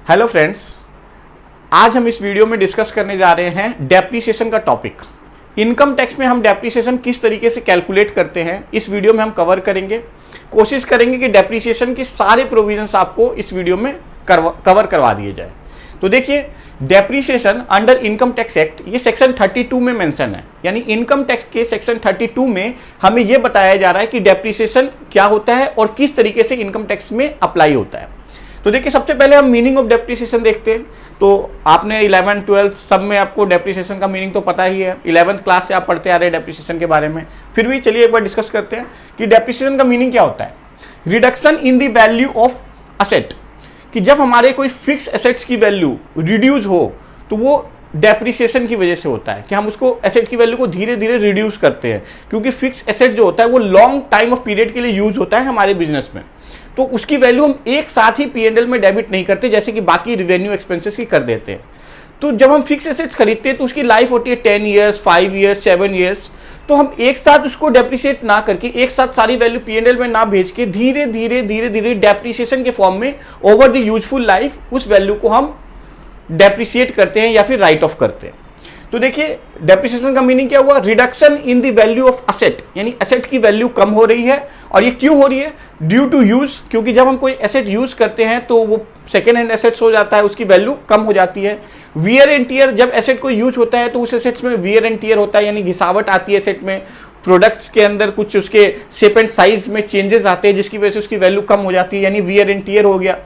Hello friends, आज हम इस वीडियो में डिस्कस करने जा रहे हैं डेप्रीसिएशन का टॉपिक। इनकम टैक्स में हम डेप्रीसिएशन किस तरीके से कैलकुलेट करते हैं इस वीडियो में हम कवर करेंगे। कोशिश करेंगे कि डेप्रीसिएशन के सारे प्रोविजंस आपको इस वीडियो में कवर करवा दिए जाए। तो देखिए, depreciation under income tax act ये सेक्शन 32 में मेंशन है। यानी इनकम टैक्स के सेक्शन 32 में हमें यह बताया जा रहा है कि डेप्रीसिएशन क्या होता है और किस तरीके से इनकम टैक्स में अप्लाई होता है। तो देखिए, सबसे पहले हम मीनिंग ऑफ डेप्रीसिएशन देखते हैं। तो आपने 11th 12th सब में आपको डेप्रीसिएशन का मीनिंग तो पता ही है। 11th क्लास से आप पढ़ते आ रहे हैं डेप्रीसिएशन के बारे में। फिर भी चलिए एक बार डिस्कस करते हैं कि डेप्रीसिएशन का मीनिंग क्या होता है। Reduction in the value of asset, कि जब हमारे कोई फिक्स एसेट्स की वैल्यू रिड्यूस हो तो वो डेप्रीसिएशन की वजह से होता है कि हम उसको एसेट की वैल्यू को धीरे धीरे रिड्यूस करते हैं, क्योंकि फिक्स एसेट जो होता है वो लॉन्ग टाइम ऑफ पीरियड के लिए यूज होता है हमारे बिजनेस में। तो उसकी वैल्यू हम एक साथ ही P&L में डेबिट नहीं करते जैसे कि बाकी रिवेन्यू एक्सपेंसेस की कर देते हैं। तो जब हम फिक्स एसेट्स खरीदते हैं तो उसकी लाइफ होती है 10 ईयर्स, 5 ईयर्स, 7 ईयर्स। तो हम एक साथ उसको डेप्रिसिएट ना करके, एक साथ सारी वैल्यू P&L में ना भेज के धीरे धीरे डेप्रिसिएशन के फॉर्म में ओवर द यूजफुल लाइफ उस वैल्यू को हम डेप्रिसिएट करते हैं या फिर राइट ऑफ करते हैं। तो देखिए, डेप्रिसिएशन का मीनिंग क्या हुआ? Reduction in the value of asset, यानी एसेट की वैल्यू कम हो रही है। और ये क्यों हो रही है? ड्यू टू यूज, क्योंकि जब हम कोई एसेट यूज करते हैं तो वो सेकेंड हैंड एसेट्स हो जाता है, उसकी वैल्यू कम हो जाती है। वियर एंड टियर, जब एसेट को यूज होता है तो उस एसेट्स में वियर एंड टियर होता है, यानी घिसावट आती है एसेट में। प्रोडक्ट्स के अंदर कुछ उसके शेप एंड साइज में चेंजेस आते हैं जिसकी वजह से उसकी वैल्यू कम हो जाती है, यानी वियर एंड टियर हो गया।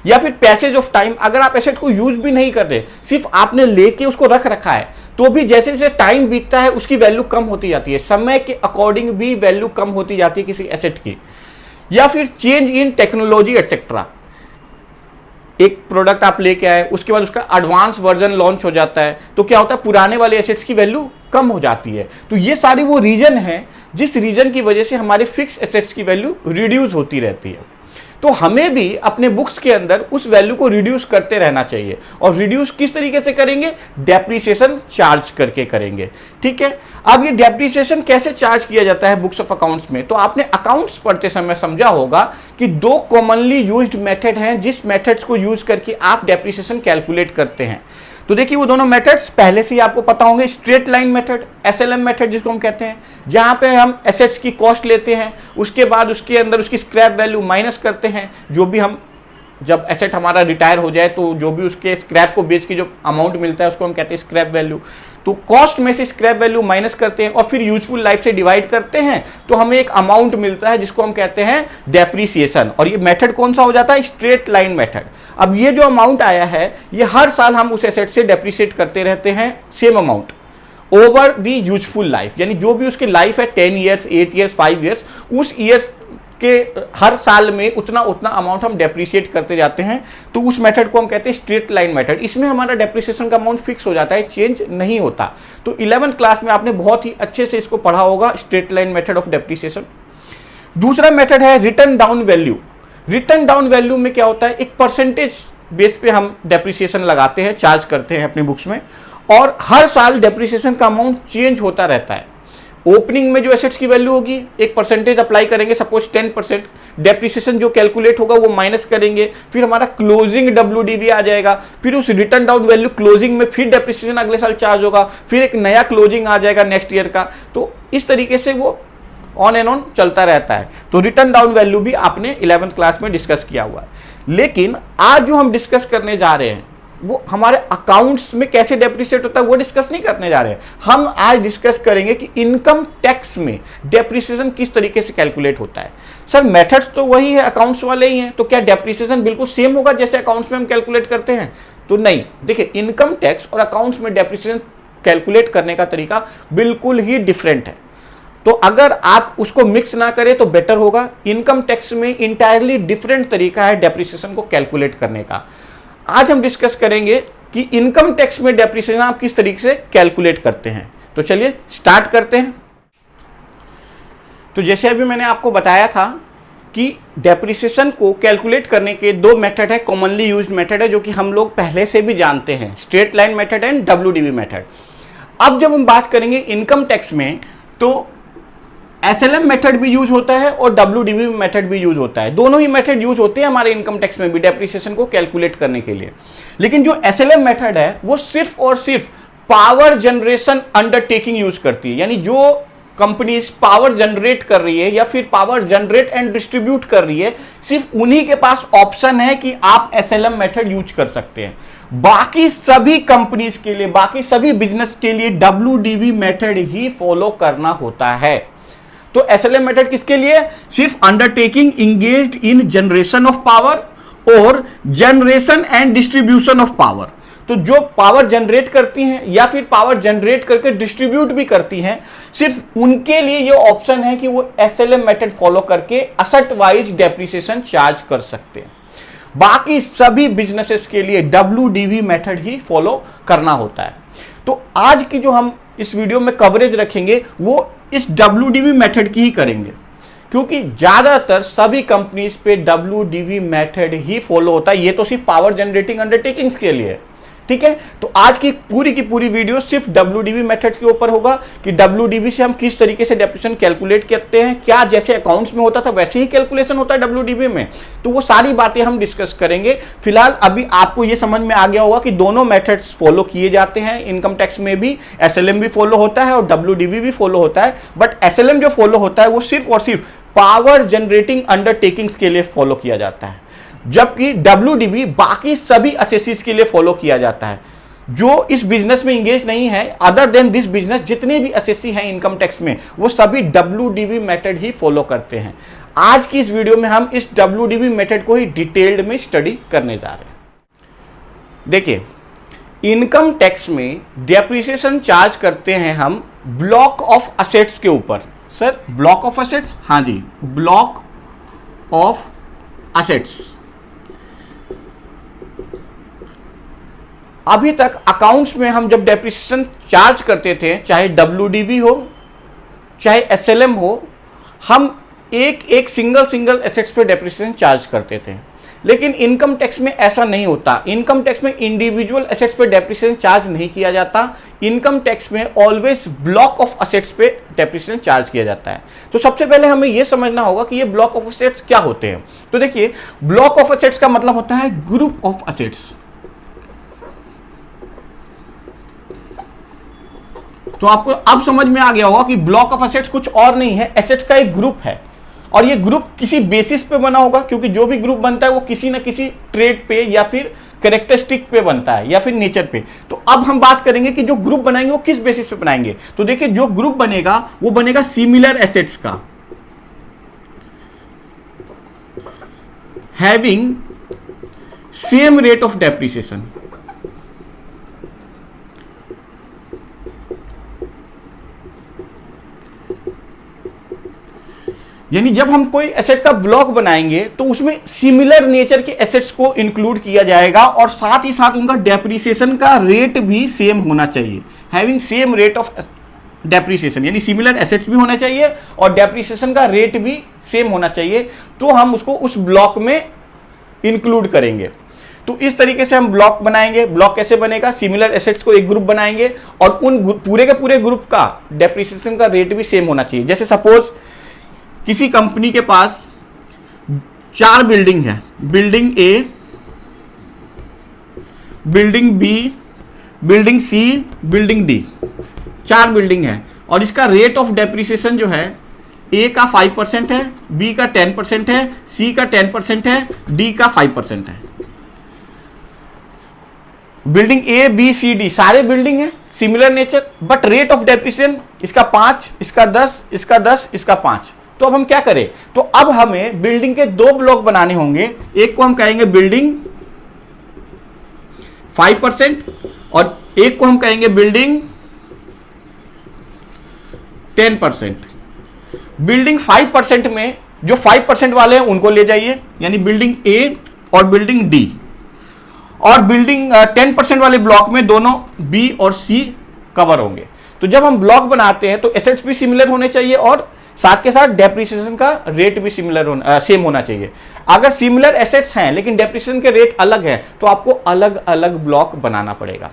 या फिर पैसेज ऑफ टाइम, अगर आप एसेट को यूज भी नहीं कर रहे, सिर्फ आपने लेके उसको रख रखा है, तो भी जैसे जैसे टाइम बीतता है उसकी वैल्यू कम होती जाती है। समय के अकॉर्डिंग भी वैल्यू कम होती जाती है किसी एसेट की। या फिर चेंज इन टेक्नोलॉजी एटसेट्रा, एक प्रोडक्ट आप लेके आए, उसके बाद उसका एडवांस वर्जन लॉन्च हो जाता है, तो क्या होता है, पुराने वाले एसेट्स की वैल्यू कम हो जाती है। तो ये सारी वो रीजन है जिस रीजन की वजह से हमारे फिक्स एसेट्स की वैल्यू रिड्यूस होती रहती है। तो हमें भी अपने बुक्स के अंदर उस वैल्यू को रिड्यूस करते रहना चाहिए। और रिड्यूस किस तरीके से करेंगे? डेप्रीसिएशन चार्ज करके करेंगे। ठीक है, अब ये डेप्रीसिएशन कैसे चार्ज किया जाता है बुक्स ऑफ अकाउंट्स में? तो आपने अकाउंट्स पढ़ते समय समझा होगा कि दो कॉमनली यूज्ड मेथड हैं जिस मेथड्स को यूज करके आप डेप्रीसिएशन कैलकुलेट करते हैं। तो देखिए, वो दोनों मेथड्स पहले से ही आपको पता होंगे। Straight line method, SLM method जिसको हम कहते हैं, जहां पे हम एसेट्स की कॉस्ट लेते हैं, उसके बाद उसके अंदर उसकी स्क्रैप वैल्यू माइनस करते हैं। जो भी हम, जब एसेट हमारा रिटायर हो जाए तो जो भी उसके स्क्रैप को बेच के जो अमाउंट मिलता है उसको हम कहते हैं स्क्रैप वैल्यू। तो कॉस्ट में से स्क्रैप वैल्यू माइनस करते हैं और फिर यूजफुल लाइफ से डिवाइड करते हैं, तो हमें एक अमाउंट मिलता है जिसको हम कहते हैं डेप्रीसिएशन। और ये मेथड कौन सा हो जाता है? Straight line method. अब ये जो अमाउंट आया है, ये हर साल हम उस एसेट से डेप्रीसिएट करते रहते हैं same amount over the useful life, यानी जो भी उसकी लाइफ है 10 ईयर्स, 8 ईयर्स, 5 ईयर्स, उस ईयर्स के हर साल में उतना अमाउंट हम डेप्रीसिएट करते जाते हैं। तो उस मेथड को हम कहते हैं स्ट्रेट लाइन मेथड। इसमें हमारा डेप्रीसिएशन का अमाउंट फिक्स हो जाता है, चेंज नहीं होता। तो 11th क्लास में आपने बहुत ही अच्छे से इसको पढ़ा होगा, straight line method of depreciation. दूसरा मेथड है return down value. Return down value में क्या होता है? एक परसेंटेज बेस पे हम डेप्रीसिएशन लगाते हैं, चार्ज करते हैं अपनी बुक्स में, और हर साल डेप्रीसिएशन का अमाउंट चेंज होता रहता है। ओपनिंग में जो एसेट्स की वैल्यू होगी, एक परसेंटेज अप्लाई करेंगे, सपोज 10%। डेप्रीसिएशन जो कैलकुलेट होगा वो माइनस करेंगे, फिर हमारा क्लोजिंग WDV आ जाएगा। फिर उस रिटर्न डाउन वैल्यू क्लोजिंग में फिर डेप्रीसिएशन अगले साल चार्ज होगा, फिर एक नया क्लोजिंग आ जाएगा नेक्स्ट ईयर का। तो इस तरीके से वो ऑन एंड ऑन चलता रहता है। तो रिटर्न डाउन वैल्यू भी आपने 11th क्लास में डिस्कस किया हुआ है। लेकिन आज जो हम डिस्कस करने जा रहे हैं वो हमारे अकाउंट्स में कैसे डेप्रिसिएट होता है वो डिस्कस नहीं करने जा रहे हैं। हम आज डिस्कस करेंगे कि इनकम टैक्स में डेप्रिसिएशन किस तरीके से कैलकुलेट होता है। सर, मेथड्स तो वही है, अकाउंट्स वाले ही हैं, तो क्या डेप्रिसिएशन बिल्कुल सेम होगा जैसे अकाउंट्स में हम कैलकुलेट करते हैं? तो नहीं। देखिए, इनकम टैक्स और अकाउंट्स में डेप्रिसिएशन कैलकुलेट करने का तरीका बिल्कुल ही डिफरेंट है। तो अगर आप उसको मिक्स ना करें तो बेटर होगा। इनकम टैक्स में इंटायरली डिफरेंट तरीका है डेप्रिसिएशन को कैलकुलेट करने का। आज हम डिस्कस करेंगे कि इनकम टैक्स में डेप्रिसिएशन आप किस तरीके से कैलकुलेट करते हैं। तो चलिए स्टार्ट करते हैं। तो जैसे अभी मैंने आपको बताया था कि डेप्रिसिएशन को कैलकुलेट करने के दो मेथड है, कॉमनली यूज्ड मेथड है, जो कि हम लोग पहले से भी जानते हैं, straight line method and WDV method. अब जब हम बात करेंगे इनकम टैक्स में, तो एसएलएम मेथड भी यूज होता है और डब्ल्यूडीवी मेथड भी यूज होता है। दोनों ही मेथड यूज होते हैं हमारे इनकम टैक्स में भी डेप्रिसिएशन को कैलकुलेट करने के लिए। लेकिन जो एसएलएम मेथड है वो सिर्फ और सिर्फ पावर जनरेशन अंडरटेकिंग यूज करती है, यानी जो कंपनी पावर जनरेट कर रही है या फिर पावर जनरेट एंड डिस्ट्रीब्यूट कर रही है, सिर्फ उन्हीं के पास ऑप्शन है कि आप एसएलएम मेथड यूज कर सकते हैं। बाकी सभी कंपनीज के लिए, बाकी सभी बिजनेस के लिए डब्ल्यूडीवी मेथड ही फॉलो करना होता है। तो एसएलएम मेथड किसके लिए? सिर्फ undertaking engaged in generation of power और generation and distribution of power. तो जो पावर जनरेट करती हैं या फिर पावर जनरेट करके डिस्ट्रीब्यूट भी करती हैं, सिर्फ उनके लिए ये ऑप्शन है कि वो एसएलएम मेथड फॉलो करके असेट वाइज डेप्रिसिएशन चार्ज कर सकते हैं। बाकी सभी बिजनेसेस के लिए डब्ल्यूडीवी मेथड ही फॉलो करना होता है। तो आज की जो हम इस वीडियो में कवरेज रखेंगे वो इस डब्ल्यूडीवी मेथड की ही करेंगे, क्योंकि ज्यादातर सभी कंपनीज पे डब्ल्यूडीवी मेथड ही फॉलो होता है। ये तो सिर्फ पावर जनरेटिंग अंडरटेकिंग्स के लिए, ठीक है। तो आज की पूरी वीडियो सिर्फ डब्ल्यूडीवी मेथड के ऊपर होगा कि डब्ल्यूडीवी से हम किस तरीके से डेप्रिसिएशन कैलकुलेट करते हैं, क्या जैसे अकाउंट्स में होता था वैसे ही कैलकुलेशन होता है डब्ल्यूडीवी में। तो वो सारी बातें हम डिस्कस करेंगे। फिलहाल अभी आपको ये समझ में आ गया होगा कि दोनों मेथड्स फॉलो किए जाते हैं इनकम टैक्स में भी। एसएलएम भी फॉलो होता है और डब्ल्यूडीवी भी फॉलो होता है, बट एसएलएम जो फॉलो होता है वो सिर्फ और सिर्फ पावर जनरेटिंग अंडरटेकिंग्स के लिए फॉलो किया जाता है, जबकि डब्ल्यूडीवी बाकी सभी असेसीज के लिए फॉलो किया जाता है। जो इस बिजनेस में इंगेज नहीं है, अदर देन दिस बिजनेस, जितने भी असेसी हैं इनकम टैक्स में, वो सभी डब्ल्यूडीवी मेथड ही फॉलो करते हैं। आज की इस वीडियो में हम इस डब्ल्यूडीवी मेथड को ही डिटेल्ड में स्टडी करने जा रहे हैं। देखिए, इनकम टैक्स में डेप्रिसिएशन चार्ज करते हैं हम ब्लॉक ऑफ असेट्स के ऊपर। Sir, block of assets? हाँ जी, ब्लॉक ऑफ असेट्स। अभी तक अकाउंट्स में हम जब डेप्रिसिएशन चार्ज करते थे, चाहे डब्ल्यूडीवी हो चाहे एसएलएम हो, हम एक सिंगल एसेट्स पे डेप्रिसिएशन चार्ज करते थे। लेकिन इनकम टैक्स में ऐसा नहीं होता। इनकम टैक्स में इंडिविजुअल एसेट्स पे डेप्रिसिएशन चार्ज नहीं किया जाता। इनकम टैक्स में ऑलवेज ब्लॉक ऑफ असेट्स पे डेप्रिसिएशन चार्ज किया जाता है। तो सबसे पहले हमें यह समझना होगा कि ये ब्लॉक ऑफ असेट्स क्या होते हैं। तो देखिए, ब्लॉक ऑफ असेट्स का मतलब होता है ग्रुप ऑफ असेट्स। तो आपको अब समझ में आ गया होगा कि ब्लॉक ऑफ एसेट्स कुछ और नहीं है, एसेट्स का एक ग्रुप है। और ये ग्रुप किसी बेसिस पे बना होगा, क्योंकि जो भी ग्रुप बनता है वो किसी ना किसी ट्रेड पे या फिर कैरेक्टरिस्टिक पे बनता है या फिर नेचर पे। तो अब हम बात करेंगे कि जो ग्रुप बनाएंगे वो किस बेसिस पे बनाएंगे। तो देखिए, जो ग्रुप बनेगा वो बनेगा सिमिलर एसेट्स का, having same rate of depreciation. यानी जब हम कोई एसेट का ब्लॉक बनाएंगे तो उसमें सिमिलर नेचर के एसेट्स को इंक्लूड किया जाएगा और साथ ही साथ उनका डेप्रिसिएशन का रेट भी सेम होना चाहिए। Having same rate of depreciation, यानी सिमिलर एसेट्स भी होना चाहिए और डेप्रिसिएशन का रेट भी सेम होना चाहिए, तो हम उसको उस ब्लॉक में इंक्लूड करेंगे। तो इस तरीके से हम ब्लॉक बनाएंगे। ब्लॉक कैसे बनेगा? सिमिलर एसेट्स को एक ग्रुप बनाएंगे और उन पूरे के पूरे ग्रुप का डेप्रिसिएशन का रेट भी सेम होना चाहिए। जैसे सपोज किसी कंपनी के पास 4 बिल्डिंग है, बिल्डिंग ए, बिल्डिंग बी, बिल्डिंग सी, बिल्डिंग डी, 4 बिल्डिंग है और इसका रेट ऑफ डेप्रिसिएशन जो है ए का 5% है, बी का 10% है, सी का 10% है, डी का 5% है। Building A B C D सारे बिल्डिंग है, similar nature, but rate of depreciation इसका 5, इसका 10, इसका 10, इसका 5। तो अब हम क्या करें? तो अब हमें बिल्डिंग के 2 ब्लॉक बनाने होंगे। एक को हम कहेंगे बिल्डिंग 5% और एक को हम कहेंगे बिल्डिंग 10%। बिल्डिंग 5% में जो 5% वाले हैं उनको ले जाइए, यानी बिल्डिंग ए और बिल्डिंग डी, और बिल्डिंग 10% वाले ब्लॉक में दोनों बी और सी कवर होंगे। तो जब हम ब्लॉक बनाते हैं तो एसेट्स भी सिमिलर होने चाहिए और साथ के साथ डेप्रिसिएशन का रेट भी सेम होना चाहिए। अगर सिमिलर एसेट्स हैं लेकिन डेप्रिसिएशन के रेट अलग है तो आपको अलग अलग ब्लॉक बनाना पड़ेगा,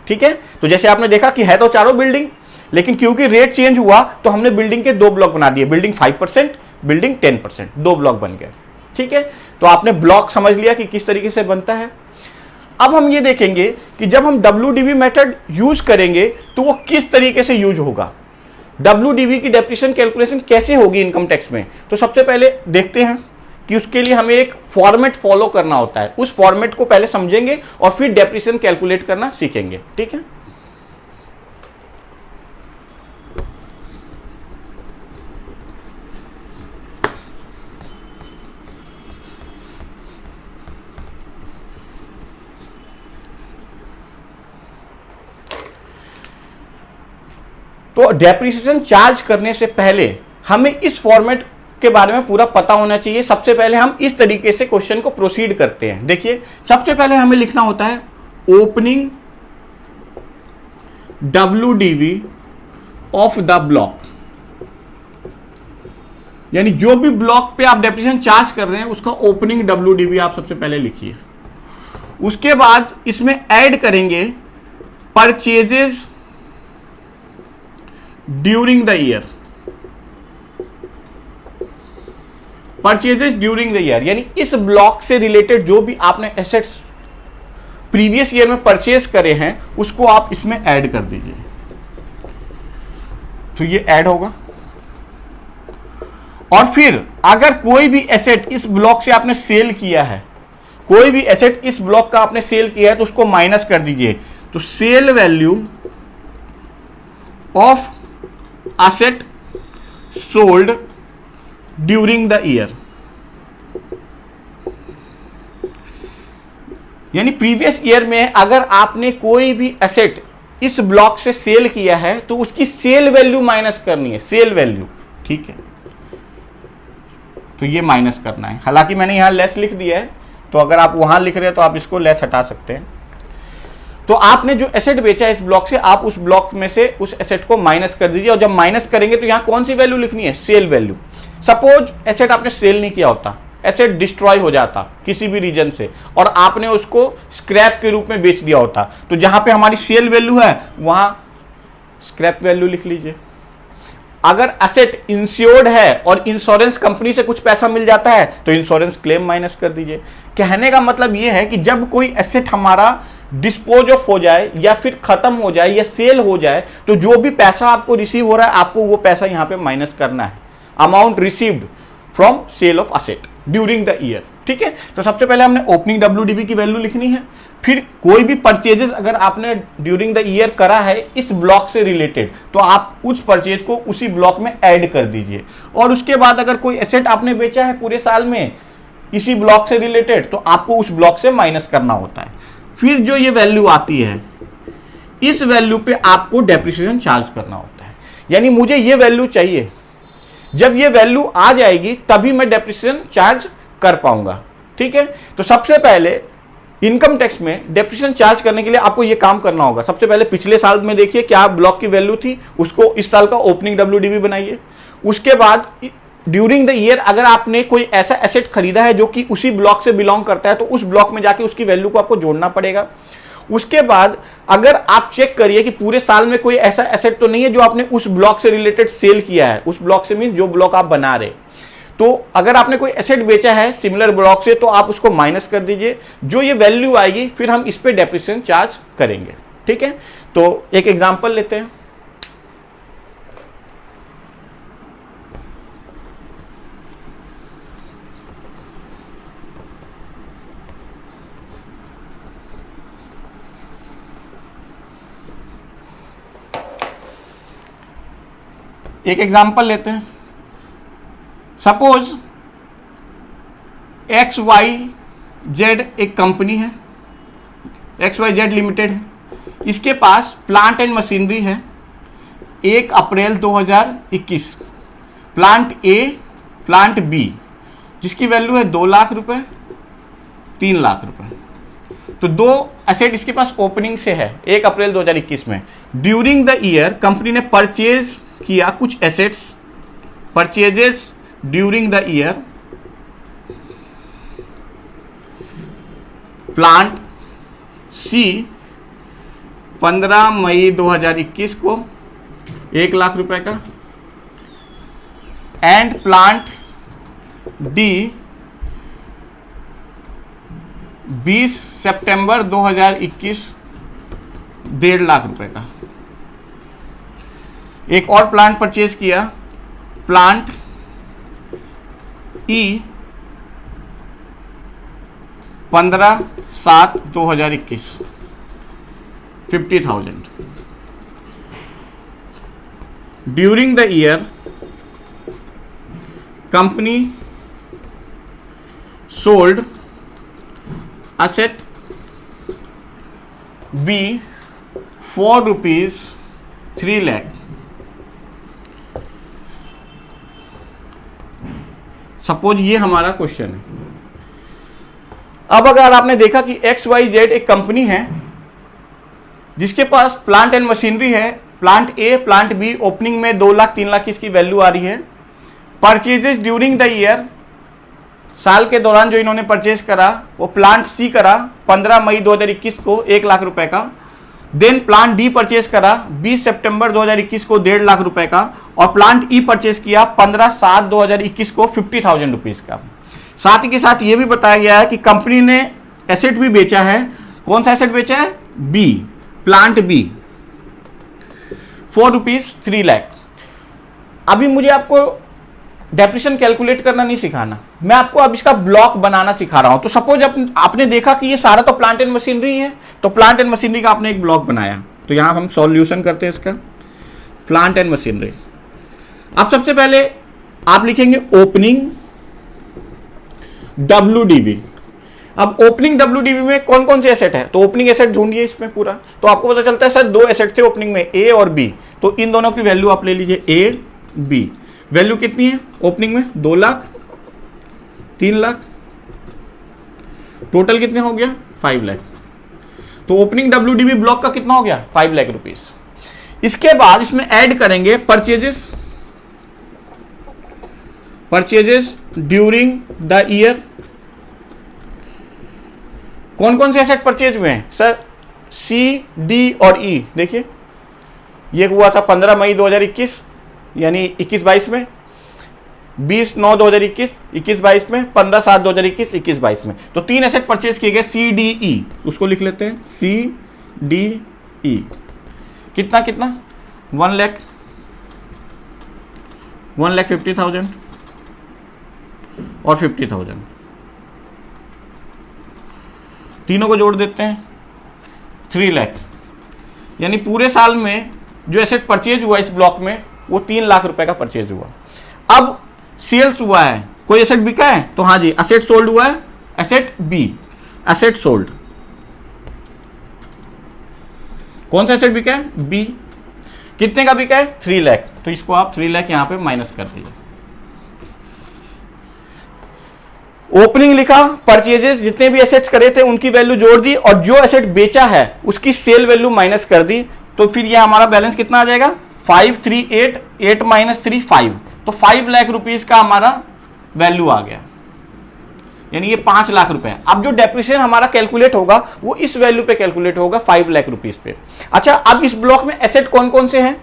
ठीक है। तो जैसे आपने देखा कि है तो चारों बिल्डिंग, लेकिन क्योंकि रेट चेंज हुआ तो हमने बिल्डिंग के 2 ब्लॉक बना दिए, बिल्डिंग 5%, बिल्डिंग 10%, 2 ब्लॉक बन गए। ठीक है, तो आपने ब्लॉक समझ लिया कि किस तरीके से बनता है। अब हम ये देखेंगे कि जब हम WDV मेथड यूज करेंगे तो वो किस तरीके से यूज होगा, WDV की डेप्रिसिएशन कैलकुलेशन कैसे होगी इनकम टैक्स में। तो सबसे पहले देखते हैं कि उसके लिए हमें एक फॉर्मेट फॉलो करना होता है, उस फॉर्मेट को पहले समझेंगे और फिर डेप्रिसिएशन कैलकुलेट करना सीखेंगे। ठीक है, तो डेप्रिसिएशन चार्ज करने से पहले हमें इस फॉर्मेट के बारे में पूरा पता होना चाहिए। सबसे पहले हम इस तरीके से क्वेश्चन को प्रोसीड करते हैं। देखिए, सबसे पहले हमें लिखना होता है opening WDV of the block, यानी जो भी ब्लॉक पे आप डेप्रिसिएशन चार्ज कर रहे हैं उसका ओपनिंग WDV आप सबसे पहले लिखिए। उसके बाद इसमें ऐड करेंगे purchases during the year, purchases during the year, यानी इस ब्लॉक से रिलेटेड जो भी आपने एसेट्स प्रीवियस ईयर में परचेज करे हैं उसको आप इसमें ऐड कर दीजिए। तो ये ऐड होगा। और फिर अगर कोई भी एसेट इस ब्लॉक से आपने सेल किया है, कोई भी एसेट इस ब्लॉक का आपने सेल किया है तो उसको माइनस कर दीजिए। तो sale value of asset sold during the year, यानी प्रीवियस ईयर में अगर आपने कोई भी एसेट इस ब्लॉक से सेल किया है तो उसकी सेल वैल्यू माइनस करनी है, सेल वैल्यू। ठीक है, तो ये माइनस करना है। हालांकि मैंने यहां लेस लिख दिया है, तो अगर आप वहां लिख रहे हैं तो आप इसको लेस हटा सकते हैं। तो आपने जो एसेट बेचा है इस ब्लॉक से, आप उस ब्लॉक में से उस एसेट को माइनस कर दीजिए। और जब माइनस करेंगे तो यहां कौन सी वैल्यू लिखनी है, सेल वैल्यू। सपोज एसेट आपने सेल नहीं किया होता, एसेट डिस्ट्रॉय हो जाता किसी भी रीजन से और आपने उसको स्क्रैप के रूप में बेच दिया होता, तो जहां पे हमारी सेल वैल्यू है वहां स्क्रैप वैल्यू लिख लीजिए। अगर एसेट इंश्योर्ड है और इंश्योरेंस कंपनी से कुछ पैसा मिल जाता है तो इंश्योरेंस क्लेम माइनस कर दीजिए। कहने का मतलब यह है कि जब कोई एसेट हमारा डिस्पोज ऑफ हो जाए या फिर खत्म हो जाए या सेल हो जाए तो जो भी पैसा आपको रिसीव हो रहा है आपको वो पैसा यहां पे माइनस करना है, amount received from sale of asset during the year. ठीक है, तो सबसे पहले हमने ओपनिंग WDV की वैल्यू लिखनी है। फिर कोई भी परचेजेस अगर आपने ड्यूरिंग द ईयर करा है इस ब्लॉक से रिलेटेड तो आप उस परचेज को उसी ब्लॉक में ऐड कर दीजिए। और उसके बाद अगर कोई एसेट आपने बेचा है पूरे साल में इसी ब्लॉक से रिलेटेड तो आपको उस ब्लॉक से माइनस करना होता है। फिर जो ये वैल्यू आती है इस वैल्यू पे आपको डेप्रिसिएशन चार्ज करना होता है, यानी मुझे ये वैल्यू चाहिए। जब ये वैल्यू आ जाएगी तभी मैं डेप्रिसिएशन चार्ज कर पाऊंगा। ठीक है, तो सबसे पहले इनकम टैक्स में डेप्रिसिएशन चार्ज करने के लिए आपको ये काम करना होगा। सबसे पहले पिछले साल में देखिए क्या ब्लॉक की वैल्यू थी, उसको इस साल का ओपनिंग WDV बनाइए। उसके बाद ड्यूरिंग द ईयर अगर आपने कोई ऐसा एसेट खरीदा है जो कि उसी ब्लॉक से बिलोंग करता है तो उस ब्लॉक में जाके उसकी वैल्यू को आपको जोड़ना पड़ेगा। उसके बाद अगर आप चेक करिए कि पूरे साल में कोई ऐसा एसेट तो नहीं है जो आपने उस ब्लॉक से रिलेटेड सेल किया है, उस ब्लॉक से मीन जो ब्लॉक आप बना रहे, तो अगर आपने कोई एसेट बेचा है सिमिलर ब्लॉक से तो आप उसको माइनस कर दीजिए। जो ये वैल्यू आएगी फिर हम इस पे डेप्रिसिएशन चार्ज करेंगे। ठीक है, तो एक एग्जांपल लेते हैं। एक एग्जांपल लेते हैं। सपोज XYZ एक कंपनी है, XYZ लिमिटेड है, इसके पास प्लांट एंड मशीनरी है 1 अप्रैल 2021, प्लांट A, प्लांट B जिसकी वैल्यू है 2 लाख रुपए, 3 लाख रुपए। तो दो एसेट इसके पास ओपनिंग से है 1 अप्रैल 2021 में। ड्यूरिंग द ईयर कंपनी ने परचेज किया कुछ assets, purchases during the year, plant C 15 मई 2021 को 1,00,000 रुपए का, एंड प्लांट डी 20 सितंबर 2021 1,50,000 रुपए का। एक और प्लांट परचेज किया, plant E 15/7/2021 50,000। During the year company sold asset B for rupees 3 lakh। Suppose ये हमारा क्वेश्चन है। अब अगर आपने देखा कि XYZ एक कंपनी है जिसके पास प्लांट एंड मशीनरी है, plant A plant B, opening में 2 लाख 3 लाख की इसकी वैल्यू आ रही है। परचेजेस ड्यूरिंग द ईयर, साल के दौरान जो इन्होंने परचेज करा वो प्लांट सी करा 15 मई 2021 को 1,00,000 रुपए का। देन प्लांट डी परचेज करा 20 सितंबर 2021 को 1,50,000 रुपए का, और प्लांट ई परचेज किया 15/7/2021 को 50,000 रुपीज का। साथ ही के साथ ये भी बताया गया है कि कंपनी ने एसेट भी बेचा है। कौन सा एसेट बेचा है? B, plant B for rupees 3 lakh. अभी मुझे आपको डेप्रिसिएशन कैलकुलेट करना नहीं सिखाना, मैं आपको अब इसका ब्लॉक बनाना सिखा रहा हूं। तो सपोज आपने देखा कि ये सारा तो प्लांट एंड मशीनरी है, तो प्लांट एंड मशीनरी का आपने एक ब्लॉक बनाया। तो यहां हम सॉल्यूशन करते हैं इसका, प्लांट एंड मशीनरी। अब सबसे पहले आप लिखेंगे ओपनिंग WDV। अब ओपनिंग WDV में कौन कौन से एसेट है, तो ओपनिंग एसेट ढूंढिए इसमें पूरा। तो आपको पता चलता है सर 2 एसेट थे ओपनिंग में, ए और बी, तो इन दोनों की वैल्यू आप ले लीजिए, ए बी। वैल्यू कितनी है ओपनिंग में? 2 लाख 3 लाख, टोटल कितने हो गया? 5 लाख। तो ओपनिंग WDV ब्लॉक का कितना हो गया? 5 लाख रुपीस। इसके बाद इसमें ऐड करेंगे परचेजेस ड्यूरिंग द ईयर। कौन कौन से एसेट परचेज हुए हैं सर? सी, डी और ई। देखिए ये हुआ था 15 मई 2021 यानी 21-22 में, 20/9/2021 21-22 में, 15/7/2021 21-22 में। तो 3 एसेट परचेज किए गए, सी डी ई। उसको लिख लेते हैं, सी डी ई। कितना कितना? 1,50,000 और 50,000, तीनों को जोड़ देते हैं, 3 लाख। यानी पूरे साल में जो एसेट परचेज हुआ इस ब्लॉक में वो 3 लाख रुपए का परचेज हुआ। अब सेल्स हुआ है, कोई एसेट बिका है? तो हाँ जी, एसेट सोल्ड हुआ है, एसेट बी, एसेट सोल्ड। कौन सा एसेट बिका है? बी। कितने का बिका है? 3 लाख। तो इसको आप 3 लाख यहां पे माइनस कर दीजिए। ओपनिंग लिखा, परचेजेस जितने भी एसेट्स करे थे उनकी वैल्यू जोड़ दी, और जो एसेट बेचा है उसकी सेल वैल्यू माइनस कर दी। तो फिर यह हमारा बैलेंस कितना आ जाएगा? 538, 8 - 3 5। तो 5 लाख रुपीस का हमारा वैल्यू आ गया, यानी ये 5 लाख रुपए। अब जो डेप्रिसिएशन हमारा कैलकुलेट होगा वो इस वैल्यू पे कैलकुलेट होगा, 5 लाख रुपीस पे। अच्छा, अब इस ब्लॉक में एसेट कौन कौन से हैं?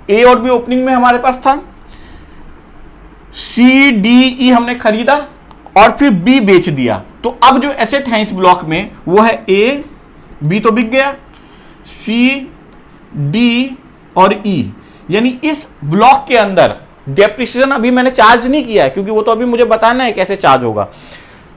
ए और बी ओपनिंग में हमारे पास था, सी डी ई हमने खरीदा और फिर बी बेच दिया। तो अब जो एसेट है इस ब्लॉक में वो है ए, बी तो बिक गया, सी डी और ई। यानी इस ब्लॉक के अंदर डेप्रिसिएशन अभी मैंने चार्ज नहीं किया है, क्योंकि वो तो अभी मुझे बताना है कैसे चार्ज होगा।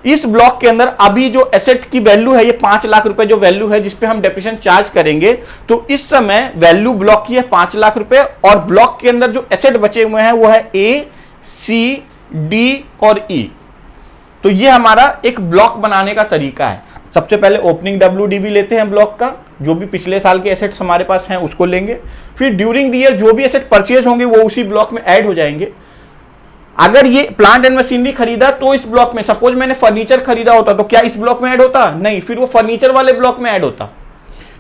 इस ब्लॉक के अंदर अभी जो एसेट की वैल्यू है, ये 5 लाख रुपए जो वैल्यू है जिसपे हम डेप्रिसिएशन चार्ज करेंगे, तो इस समय वैल्यू ब्लॉक की है 5 लाख रुपए, और ब्लॉक के अंदर जो एसेट बचे हुए हैं वो है ए, सी, डी और ई। तो ये हमारा एक ब्लॉक बनाने का तरीका है। सबसे पहले ओपनिंग WDV लेते हैं ब्लॉक का, जो भी पिछले साल के एसेट्स हमारे पास हैं उसको लेंगे। फिर ड्यूरिंग द ईयर जो भी एसेट परचेज होंगे वो उसी ब्लॉक में ऐड हो जाएंगे। अगर ये प्लांट एंड मशीनरी खरीदा तो इस ब्लॉक में, सपोज मैंने फर्नीचर खरीदा होता तो क्या इस ब्लॉक में ऐड होता? नहीं, फिर वो फर्नीचर वाले ब्लॉक में ऐड होता।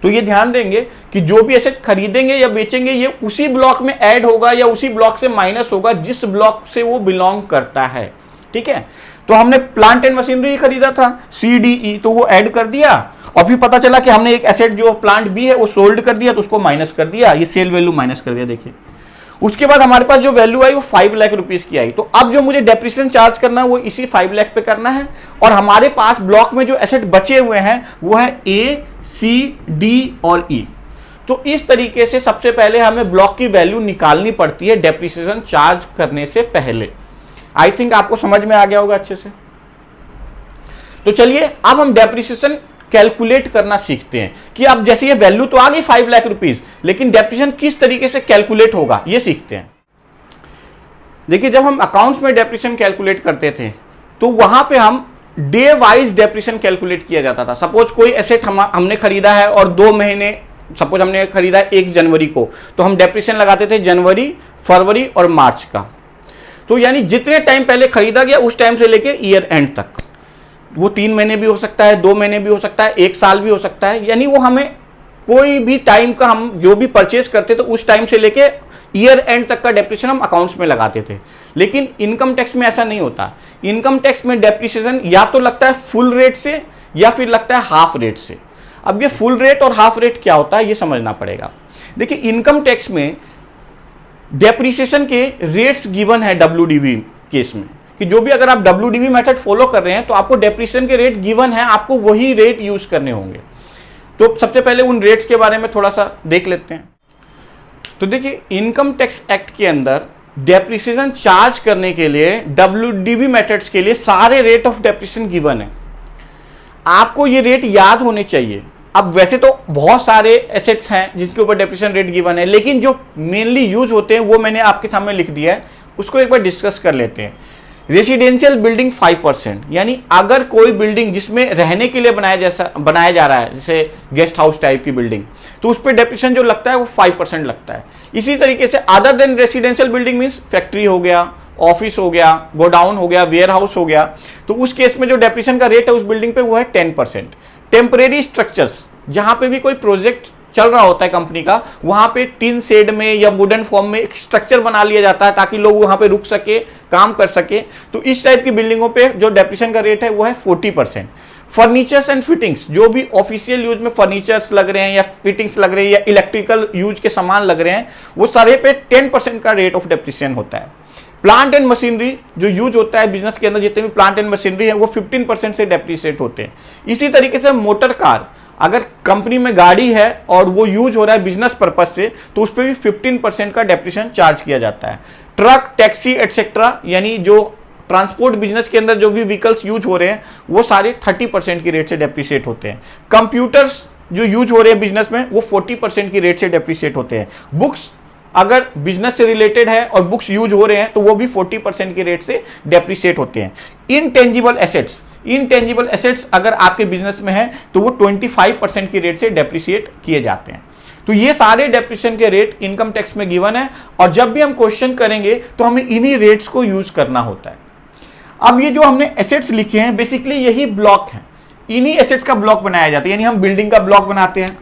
तो ये ध्यान देंगे कि जो भी एसेट खरीदेंगे या बेचेंगे ये उसी ब्लॉक में ऐड होगा या उसी ब्लॉक से माइनस होगा जिस ब्लॉक से वो बिलोंग करता है। ठीक है, तो हमने प्लांट एंड मशीनरी खरीदा था CDE, तो वो ऐड कर दिया, और फिर पता चला कि हमने एक एसेट जो प्लांट बी है वो सोल्ड कर दिया, तो उसको माइनस कर दिया, ये सेल वैल्यू माइनस कर दिया। देखिए उसके बाद हमारे पास जो वैल्यू आई वो 5 लाख रुपीस की आई। तो अब जो मुझे डेप्रिसिएशन चार्ज करना है वो इसी 5 लाख पे करना है। और हमारे पास ब्लॉक में जो एसेट बचे हुए हैं वो है ए, सी, डी और ई। तो इस तरीके से सबसे पहले हमें ब्लॉक की वैल्यू निकालनी पड़ती है डेप्रिसिएशन चार्ज करने से पहले। आई थिंक आपको समझ में आ गया होगा अच्छे से। तो चलिए अब हम डेप्रिसिएशन कैलकुलेट करना सीखते हैं कि अब जैसे ये वैल्यू तो आ गई 5 लाख रुपीस, लेकिन डेप्रिसिएशन किस तरीके से कैलकुलेट होगा ये सीखते हैं। देखिए, जब हम अकाउंट्स में डेप्रिसिएशन कैलकुलेट करते थे तो वहां पे हम डे वाइज डेप्रिसिएशन कैलकुलेट किया जाता था। सपोज कोई एसेट हमने खरीदा है और 2 महीने, सपोज हमने खरीदा 1 जनवरी को, तो हम डेप्रिसिएशन लगाते थे जनवरी, फरवरी और मार्च का। तो यानी जितने टाइम पहले खरीदा गया उस टाइम से लेके ईयर एंड तक, वो 3 महीने भी हो सकता है, 2 महीने भी हो सकता है, 1 साल भी हो सकता है। यानी वो हमें कोई भी टाइम का हम जो भी परचेज करते थे उस टाइम से लेके ईयर एंड तक का डेप्रिसिएशन हम अकाउंट्स में लगाते थे। लेकिन इनकम टैक्स में ऐसा नहीं होता। इनकम टैक्स में डेप्रिसिएशन या तो लगता है फुल रेट से या फिर लगता है हाफ रेट से। अब ये फुल रेट और हाफ रेट क्या होता है ये समझना पड़ेगा। देखिए, इनकम टैक्स में डेप्रिसिएशन के रेट्स गिवन है WDV केस में, कि जो भी अगर आप WDV मेथड फॉलो कर रहे हैं तो आपको डेप्रिसिएशन के रेट गिवन है, आपको वही रेट यूज करने होंगे। तो सबसे पहले उन रेट्स के बारे में थोड़ा सा देख लेते हैं। तो देखिए, इनकम टैक्स एक्ट के अंदर डेप्रिसिएशन चार्ज करने के लिए WDV मेथड्स के लिए सारे रेट ऑफ डेप्रिसिएशन गिवन है। आपको ये रेट याद होने चाहिए। अब वैसे तो बहुत सारे एसेट्स हैं जिसके ऊपर डेप्रिसिएशन रेट गिवन है, लेकिन जो मेनली यूज होते हैं वो मैंने आपके सामने लिख दिया है, उसको एक बार डिस्कस कर लेते हैं। रेसिडेंशियल बिल्डिंग 5%, यानी अगर कोई बिल्डिंग जिसमें रहने के लिए बनाया जा रहा है, जैसे गेस्ट हाउस टाइप की बिल्डिंग, तो उस पर डेप्रिसिएशन जो लगता है वो 5% लगता है। इसी तरीके से other than residential building means factory हो गया, ऑफिस हो गया, गोडाउन हो गया, वेयर हाउस हो गया, तो उस केस में जो डेप्रिसिएशन का रेट है उस बिल्डिंग पे वो है 10%। टेम्परेरी स्ट्रक्चर्स, जहां पे भी कोई प्रोजेक्ट चल रहा होता है कंपनी का, वहां पे टिन शेड में या वुडन फॉर्म में एक स्ट्रक्चर बना लिया जाता है ताकि लोग वहां पे रुक सके, काम कर सके। तो इस टाइप की बिल्डिंगों पे जो डेप्रिसिएशन का रेट है वो है 40%। फर्नीचर्स एंड फिटिंग्स, जो भी ऑफिशियल यूज में फर्नीचर्स लग रहे हैं या फिटिंग्स लग रही है या इलेक्ट्रिकल यूज के सामान लग रहे हैं, वो सारे पे 10% का रेट ऑफ डेप्रिसिएशन होता है। प्लांट एंड मशीनरी जो यूज होता है बिजनेस के अंदर, जितने भी प्लांट एंड मशीनरी है वो 15% से डेप्रिसिएट होते हैं। इसी तरीके से मोटर कार, अगर कंपनी में गाड़ी है और वो यूज हो रहा है बिजनेस पर्पज से, तो उस पर भी 15% का डेप्रिसिएशन चार्ज किया जाता है। ट्रक, टैक्सी एटसेट्रा, यानी जो ट्रांसपोर्ट बिजनेस के अंदर जो भी व्हीकल्स यूज हो रहे हैं वो सारे 30% की रेट से डेप्रिसिएट होते हैं। कंप्यूटर्स जो यूज हो रहे हैं बिजनेस में वो 40% की रेट से डेप्रिसिएट होते हैं। बुक्स अगर बिजनेस से रिलेटेड है और बुक्स यूज हो रहे हैं तो वो भी 40% की रेट से डेप्रिसिएट होते हैं। इनटेंजिबल एसेट्स, इनटेंजिबल एसेट्स अगर आपके बिजनेस में है तो वो 25% की रेट से डेप्रिसिएट किए जाते हैं। तो ये सारे डेप्रिसिएशन के रेट इनकम टैक्स में गिवन है और जब भी हम क्वेश्चन करेंगे तो हमें इन्हीं रेट्स को यूज करना होता है। अब ये जो हमने एसेट्स लिखे हैं बेसिकली यही ब्लॉक है, इन्हीं एसेट्स का ब्लॉक बनाया जाता है। यानी हम बिल्डिंग का ब्लॉक बनाते हैं।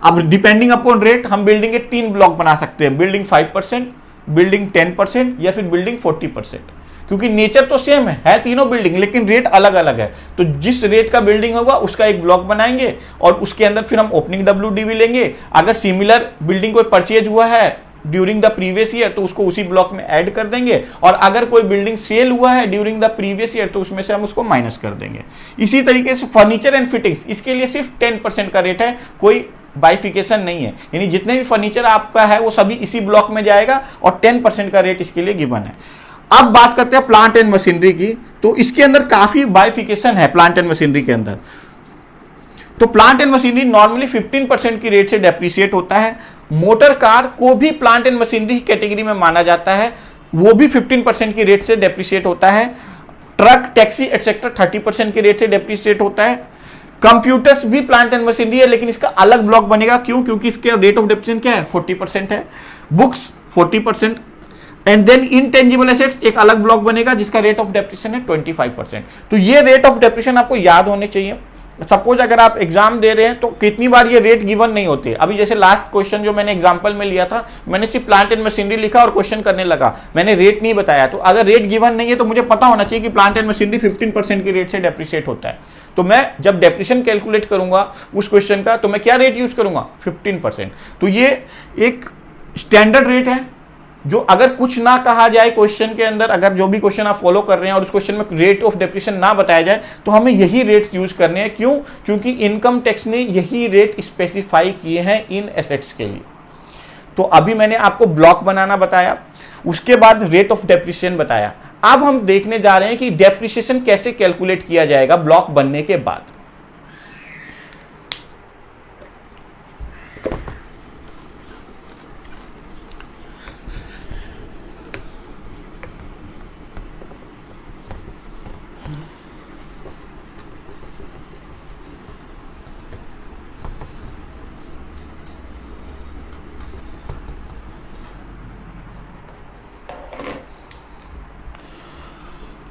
अब डिपेंडिंग अपॉन रेट हम बिल्डिंग के 3 ब्लॉक बना सकते हैं, बिल्डिंग 5%, बिल्डिंग 10% या फिर बिल्डिंग 40%, क्योंकि नेचर तो सेम है तीनों बिल्डिंग, लेकिन रेट अलग अलग है। तो जिस रेट का बिल्डिंग होगा उसका एक ब्लॉक बनाएंगे और उसके अंदर फिर हम ओपनिंग WDV लेंगे। अगर सिमिलर बिल्डिंग कोई परचेज हुआ है ड्यूरिंग द प्रीवियस ईयर तो उसको उसी ब्लॉक में ऐड कर देंगे, और अगर कोई बिल्डिंग सेल हुआ है ड्यूरिंग द प्रीवियस ईयर तो उसमें से हम उसको माइनस कर देंगे। इसी तरीके से फर्नीचर एंड फिटिंग्स, इसके लिए सिर्फ 10% का रेट है, कोई बाइफिकेशन नहीं है। यानी जितने भी फर्नीचर आपका है वो सभी इसी ब्लॉक में जाएगा और 10% का रेट इसके लिए गिवन है। अब बात करते हैं प्लांट एंड मशीनरी की, तो इसके अंदर काफी बाइफिकेशन है प्लांट एंड मशीनरी के अंदर। तो प्लांट एंड मशीनरी नॉर्मली 15% की रेट से डेप्रिसिएट होता है। मोटर कार को भी प्लांट एंड मशीनरी कैटेगरी में माना जाता है, वो भी 15% की रेट से डेप्रिसिएट होता है। ट्रक, टैक्सी एटसेट्रा 30% की रेट से डेप्रिसिएट होता है। कंप्यूटर्स भी प्लांट एंड मशीनरी है लेकिन इसका अलग ब्लॉक बनेगा, क्यों? क्योंकि इसके रेट ऑफ डेप्रिसिएशन क्या है? 40% है। Books 40%, and then intangible assets एक अलग ब्लॉक बनेगा जिसका रेट ऑफ डेप्रिसिएशन है 25%। तो ये रेट ऑफ डेप्रिसिएशन आपको याद होने चाहिए। सपोज अगर आप एग्जाम दे रहे हैं तो कितनी बार ये रेट गिवन नहीं होते। अभी जैसे लास्ट क्वेश्चन जो मैंने एग्जांपल में लिया था, मैंने सिर्फ प्लांट एंड मशीनरी लिखा और क्वेश्चन करने लगा, मैंने रेट नहीं बताया। तो अगर रेट गिवन नहीं है तो मुझे पता होना चाहिए कि प्लांट एंड मशीनरी 15% की रेट से डेप्रिसिएट होता है। तो मैं जब डेप्रिसिएशन कैलकुलेट करूंगा उस क्वेश्चन का तो मैं क्या रेट यूज करूंगा? 15%। तो ये एक स्टैंडर्ड रेट है जो अगर कुछ ना कहा जाए क्वेश्चन के अंदर, अगर जो भी क्वेश्चन आप फॉलो कर रहे हैं और उस क्वेश्चन में रेट ऑफ डेप्रिसिएशन ना बताया जाए, तो हमें यही रेट्स यूज करने हैं। क्यों? क्योंकि इनकम टैक्स ने यही रेट स्पेसिफाई किए हैं इन एसेट्स के लिए। तो अभी मैंने आपको ब्लॉक बनाना बताया, उसके बाद रेट ऑफ डेप्रिसिएशन बताया। अब हम देखने जा रहे हैं कि डेप्रिसिएशन कैसे कैलकुलेट किया जाएगा ब्लॉक बनने के बाद।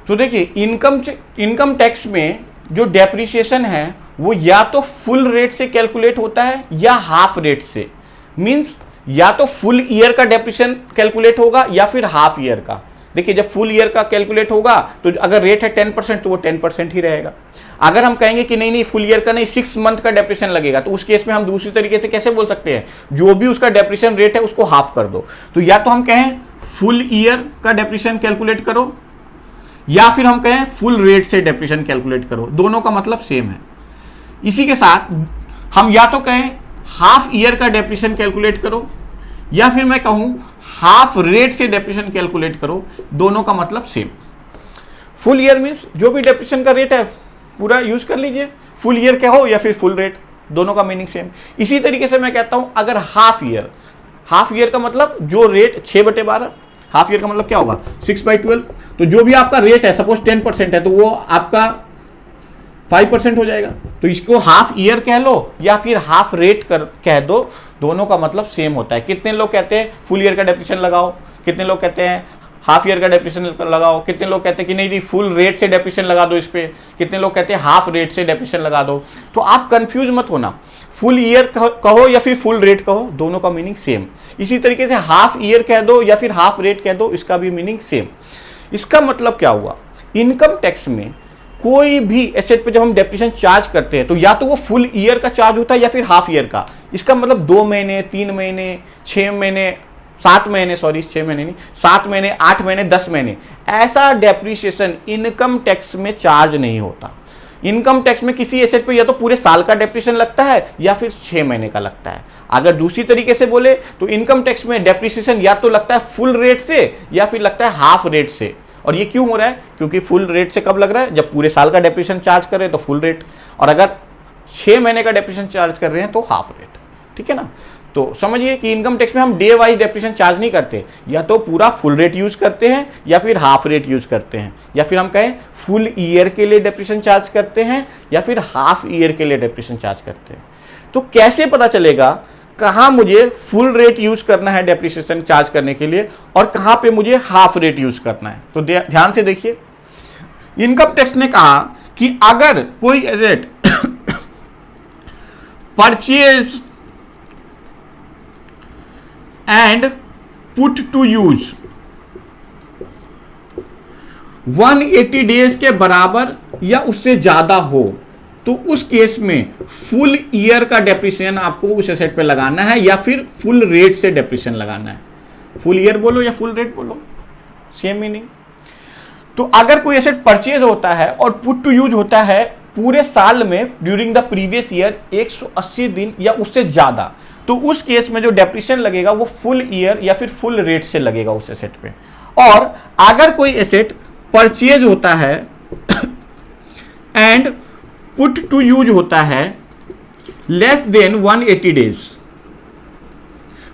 तो देखिए, इनकम टैक्स में जो डेप्रिसिएशन है वो या तो फुल रेट से कैलकुलेट होता है या हाफ रेट से। मींस या तो फुल ईयर का डेप्रिसिएशन कैलकुलेट होगा या फिर हाफ ईयर का। देखिए, जब फुल ईयर का कैलकुलेट होगा तो अगर रेट है 10% तो वो 10% ही रहेगा। अगर हम कहेंगे कि नहीं फुल ईयर का नहीं, 6 मंथ का डेप्रिसिएशन लगेगा, तो उस केस में हम दूसरी तरीके से कैसे बोल सकते हैं, जो भी उसका डेप्रिसिएशन रेट है उसको हाफ कर दो। तो या तो हम कहें फुल ईयर का डेप्रिसिएशन कैलकुलेट करो, या फिर हम कहें फुल रेट से डेप्रिसिएशन कैलकुलेट करो, दोनों का मतलब सेम है। इसी के साथ हम या तो कहें हाफ ईयर का डेप्रिसिएशन कैलकुलेट करो, या फिर मैं कहूं हाफ रेट से डेप्रिसिएशन कैलकुलेट करो, दोनों का मतलब सेम। फुल ईयर मींस जो भी डेप्रिसिएशन का रेट है पूरा यूज कर लीजिए, फुल ईयर कहो या फिर फुल रेट, दोनों का मीनिंग सेम। इसी तरीके से मैं कहता हूं अगर हाफ ईयर का मतलब जो रेट 6/12, हाफ ईयर का मतलब क्या होगा 6/12, तो जो भी आपका रेट है सपोज 10% है तो वो आपका 5% हो जाएगा। तो इसको हाफ ईयर कह लो या फिर हाफ रेट कह दो, दोनों का मतलब सेम होता है। कितने लोग कहते हैं फुल ईयर का डेप्रिसिएशन लगाओ, कितने लोग कहते हैं हाफ ईयर का डेप्रिसिएशन लगाओ, कितने लोग कहते हैं कि नहीं फुल रेट से डेप्रिसिएशन लगा दो इस पे, कितने लोग कहते हैं हाफ रेट से डेप्रिसिएशन लगा दो। तो आप कंफ्यूज मत होना, फुल ईयर कहो या फिर फुल रेट कहो, दोनों का मीनिंग सेम। इसी तरीके से हाफ ईयर कह दो या फिर हाफ रेट कह दो, इसका भी मीनिंग सेम। इसका मतलब क्या हुआ, इनकम टैक्स में कोई भी एसेट पे जब हम डेप्रिसिएशन चार्ज करते हैं तो या तो वो फुल ईयर का चार्ज होता है या फिर हाफ ईयर का। इसका मतलब 2 महीने, 3 महीने, 6 महीने, 7 महीने, सॉरी 6 महीने नहीं, 7 महीने, 8 महीने, 10 महीने, ऐसा डेप्रिसिएशन इनकम टैक्स में चार्ज नहीं होता। इनकम टैक्स में किसी एसेट पे या तो पूरे साल का डेप्रिसिएशन लगता है या फिर 6 महीने का लगता है। अगर दूसरी तरीके से बोले तो इनकम टैक्स में डेप्रिसिएशन या तो लगता है फुल रेट से या फिर लगता है हाफ रेट से। और ये क्यों हो रहा है, क्योंकि फुल रेट से कब लग रहा है, जब पूरे साल का डेप्रिसिएशन चार्ज कर रहे हैं तो फुल रेट, और अगर 6 महीने का डेप्रिसिएशन चार्ज कर रहे हैं तो हाफ रेट। ठीक है ना। तो समझिए कि इनकम टैक्स में हम डे वाइज डेप्रिसिएशन चार्ज नहीं करते, या तो पूरा फुल रेट यूज करते हैं या फिर हाफ रेट यूज करते हैं, या फिर हम कहें फुल ईयर के लिए डेप्रिसिएशन चार्ज करते हैं या फिर हाफ ईयर के लिए डेप्रिसिएशन चार्ज करते हैं। तो कैसे पता चलेगा कहां मुझे फुल रेट यूज करना है डेप्रिसिएशन चार्ज करने के लिए और कहां पे मुझे हाफ रेट यूज करना है? तो ध्यान से देखिए, इनकम टैक्स ने कहा कि अगर कोई asset purchase and put to use 180 days के बराबर या उससे ज्यादा हो तो उस केस में फुल ईयर का डेप्रिसिएशन आपको उस एसेट पे लगाना है या फिर फुल रेट से डेप्रिसिएशन लगाना है। फुल ईयर बोलो या फुल रेट बोलो, सेम मीनिंग। तो अगर कोई एसेट परचेज होता है और पुट टू यूज होता है पूरे साल में ड्यूरिंग द प्रीवियस ईयर 180 दिन या उससे ज्यादा, तो उस केस में जो डेप्रिसिएशन लगेगा वो फुल ईयर या फिर फुल रेट से लगेगा उस एसेट पे। और अगर कोई एसेट परचेज होता है एंड पुट टू यूज होता है लेस देन 180 डेज,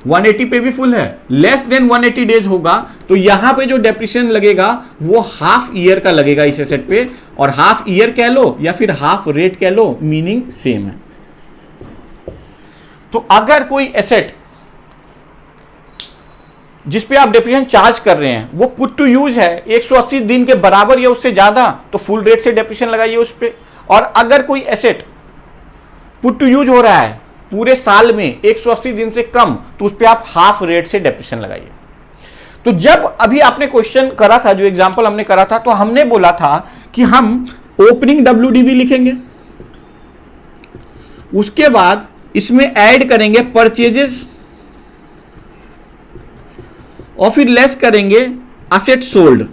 180 पे भी फुल है, लेस देन 180 डेज होगा तो यहां पे जो डेप्रिसिएशन लगेगा वो हाफ ईयर का लगेगा इस एसेट पे, और हाफ ईयर कह लो या फिर हाफ रेट कह लो, मीनिंग सेम है। तो अगर कोई एसेट जिस पे आप डेप्रिसिएशन चार्ज कर रहे हैं वो पुट टू यूज है 180 दिन के बराबर या उससे ज्यादा, तो फुल रेट से डेप्रिसिएशन लगाइए उस पे। और अगर कोई एसेट पुट टू यूज हो रहा है पूरे साल में 180 दिन से कम, तो उस पे आप हाफ रेट से डेप्रिसिएशन लगाइए। तो जब अभी आपने क्वेश्चन करा था, जो एग्जांपल हमने करा था, तो हमने बोला था कि हम ओपनिंग WDV लिखेंगे, उसके बाद इसमें ऐड करेंगे परचेजेस और फिर लेस करेंगे असेट सोल्ड।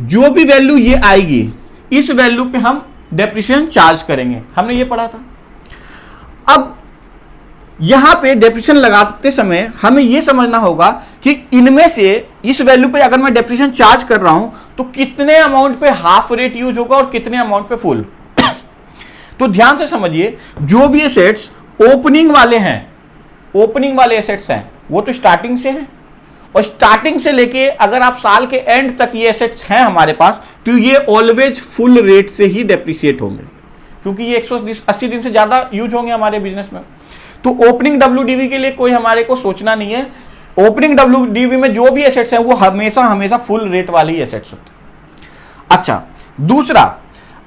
जो भी वैल्यू ये आएगी इस वैल्यू पे हम डेप्रिसिएशन चार्ज करेंगे, हमने ये पढ़ा था। अब यहां पे डेप्रिसिएशन लगाते समय हमें यह समझना होगा कि इनमें से इस वैल्यू पे अगर मैं डेप्रिसिएशन चार्ज कर रहा हूं तो कितने अमाउंट पे हाफ रेट यूज होगा और कितने अमाउंट पे फुल। तो ध्यान से समझिए, जो भी एसेट्स ओपनिंग वाले हैं, ओपनिंग वाले एसेट्स हैं वो तो स्टार्टिंग से हैं, और स्टार्टिंग से लेके अगर आप साल के एंड तक ये एसेट्स हैं हमारे पास तो ये ऑलवेज फुल रेट से ही डेप्रिसिएट होंगे, क्योंकि ये 180 दिन से ज्यादा यूज होंगे हमारे बिजनेस में। तो ओपनिंग WDV के लिए कोई हमारे को सोचना नहीं है। ओपनिंग WDV में जो भी एसेट्स हैं वो हमेशा हमेशा फुल रेट वाले ही एसेट्स होते हैं। अच्छा, दूसरा,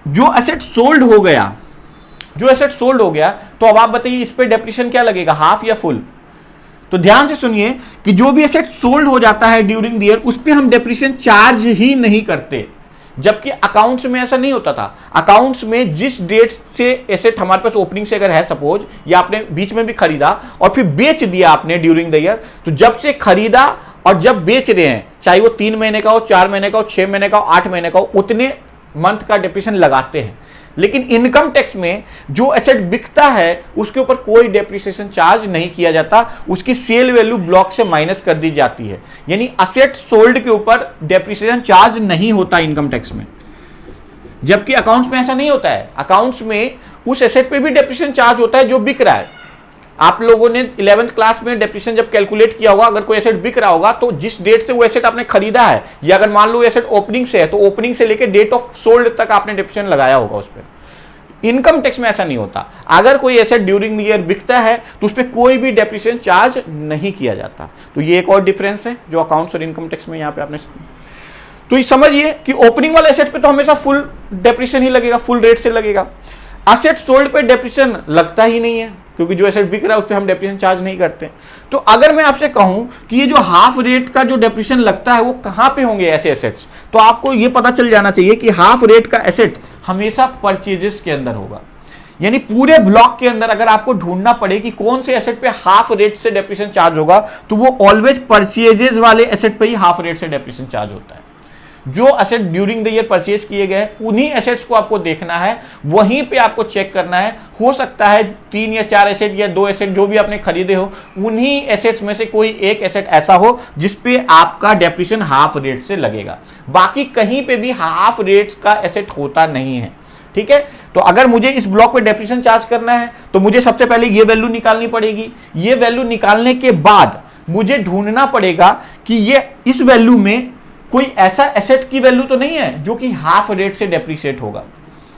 जो एसेट सोल्ड हो गया, जो एसेट सोल्ड हो गया, तो अब आप बताइए इस पे डेप्रिसिएशन क्या लगेगा, हाफ या फुल। तो ध्यान से सुनिए कि जो भी एसेट सोल्ड हो जाता है ड्यूरिंग द ईयर उस पे हम डेप्रिसिएशन चार्ज ही नहीं करते, जबकि अकाउंट्स में ऐसा नहीं होता था। अकाउंट्स में जिस डेट से एसेट हमारे पास ओपनिंग से अगर है सपोज, या आपने बीच में भी खरीदा और फिर बेच दिया आपने ड्यूरिंग द ईयर, तो जब से खरीदा और जब बेच रहे हैं, चाहे वो 3 महीने का हो, 4 महीने का हो, 6 महीने का हो, 8 महीने का हो, उतने मंथ का डेप्रिसिएशन लगाते हैं। लेकिन इनकम टैक्स में जो एसेट बिकता है उसके ऊपर कोई डेप्रिसिएशन चार्ज नहीं किया जाता, उसकी सेल वैल्यू ब्लॉक से माइनस कर दी जाती है। यानी असेट सोल्ड के ऊपर डेप्रिसिएशन चार्ज नहीं होता इनकम टैक्स में, जबकि अकाउंट्स में ऐसा नहीं होता है। अकाउंट्स में उस एसेट पे भी डेप्रिसिएशन चार्ज होता है जो बिक रहा है। आप लोगों ने 11th क्लास में डेप्रिसिएशन जब कैलकुलेट किया होगा, अगर कोई एसेट बिक रहा होगा तो जिस डेट से वो एसेट आपने खरीदा है, या अगर मान लो एसेट ओपनिंग से है तो ओपनिंग से लेकर डेट ऑफ सोल्ड तक आपने डेप्रिसिएशन लगाया होगा उस पर। इनकम टैक्स में ऐसा नहीं होता। अगर कोई एसेट ड्यूरिंग द ईयर बिकता है तो उस पर कोई भी डेप्रिसिएशन चार्ज नहीं किया जाता। तो ये एक और डिफरेंस है जो अकाउंट्स और इनकम टैक्स में यहाँ पे आपने। तो ये समझिए कि ओपनिंग वाले एसेट पे तो हमेशा फुल डेप्रिसिएशन ही लगेगा, फुल रेट से लगेगा। असेट सोल्ड पे डेप्रिसिएशन लगता ही नहीं है, क्योंकि जो एसेट बिक रहा है उस पर हम डेप्रिसिएशन चार्ज नहीं करते। तो अगर मैं आपसे कहूं कि ये जो हाफ रेट का जो डेप्रिसिएशन लगता है वो कहां पे होंगे ऐसे एसेट्स, तो आपको ये पता चल जाना चाहिए कि हाफ रेट का एसेट हमेशा परचेजेस के अंदर होगा। यानी पूरे ब्लॉक के अंदर अगर आपको ढूंढना पड़े कि कौन से एसेट पे हाफ रेट से डेप्रिसिएशन चार्ज होगा, तो वो ऑलवेज परचेजेस वाले एसेट पे ही हाफ रेट से डेप्रिसिएशन चार्ज होता है। जो asset during the year purchase किए गए उन्हीं एसेट्स को आपको देखना है, वहीं पे आपको चेक करना है। हो सकता है 3 या 4 एसेट या 2 एसेट जो भी आपने खरीदे हो, उन्हीं एसेट्स में से कोई एक एसेट ऐसा हो जिसपे आपका डेप्रिसिएशन हाफ रेट से लगेगा, बाकी कहीं पे भी हाफ रेट का एसेट होता नहीं है। ठीक है, तो अगर मुझे इस ब्लॉक पे डेप्रिसिएशन चार्ज करना है तो मुझे सबसे पहले ये वैल्यू निकालनी पड़ेगी। ये वैल्यू निकालने के बाद मुझे ढूंढना पड़ेगा कि ये इस वैल्यू में कोई ऐसा एसेट की वैल्यू तो नहीं है जो कि हाफ रेट से डेप्रिसिएट होगा।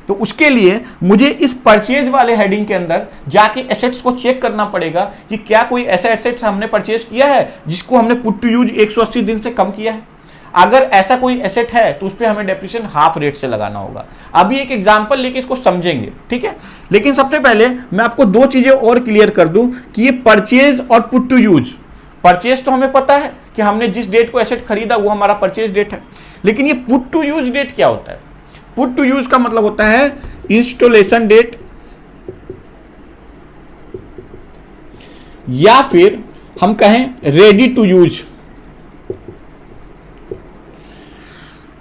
तो उसके लिए मुझे इस परचेज वाले हेडिंग के अंदर जाके एसेट्स को चेक करना पड़ेगा कि क्या कोई ऐसा एसेट्स हमने परचेज किया है जिसको हमने पुट टू यूज 180 दिन से कम किया है। अगर ऐसा कोई एसेट है तो उस पर हमें डेप्रिसिएशन हाफ रेट से लगाना होगा। अभी एक एग्जांपल लेके इसको समझेंगे, ठीक है। लेकिन सबसे पहले मैं आपको 2 चीजें और क्लियर कर दूं कि ये परचेज और पुट टू यूज, परचेज तो हमें पता है कि हमने जिस डेट को एसेट खरीदा वो हमारा परचेज डेट है, लेकिन ये पुट टू यूज डेट क्या होता है? पुट टू यूज का मतलब होता है इंस्टॉलेशन डेट, या फिर हम कहें रेडी टू यूज।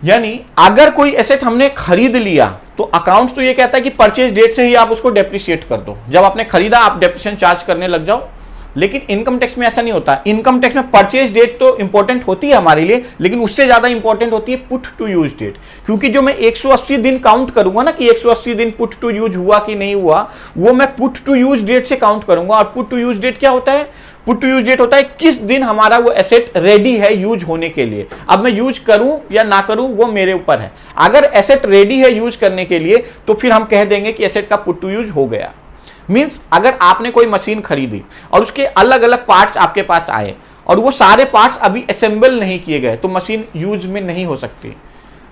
यानी अगर कोई एसेट हमने खरीद लिया तो अकाउंट्स तो ये कहता है कि परचेज डेट से ही आप उसको डेप्रिशिएट कर दो, जब आपने खरीदा आप डेप्रिसिएशन चार्ज करने लग जाओ। लेकिन इनकम टैक्स में ऐसा नहीं होता। इनकम टैक्स में परचेज डेट तो इंपॉर्टेंट होती है हमारे लिए, लेकिन उससे ज्यादा इंपॉर्टेंट होती है पुट टू यूज डेट। क्योंकि जो मैं 180 दिन काउंट करूंगा ना कि 180 दिन पुट टू यूज हुआ कि नहीं हुआ, वो मैं पुट टू यूज डेट से काउंट करूंगा। और पुट टू यूज डेट क्या होता है? पुट टू यूज डेट होता है किस दिन हमारा वो एसेट रेडी है यूज होने के लिए। अब मैं यूज करूं या ना करूं वो मेरे ऊपर है। अगर एसेट रेडी है यूज करने के लिए तो फिर हम कह देंगे कि एसेट का पुट टू यूज हो गया। मींस अगर आपने कोई मशीन खरीदी और उसके अलग अलग पार्ट्स आपके पास आए और वो सारे पार्ट्स अभी असेंबल नहीं किए गए तो मशीन यूज में नहीं हो सकती,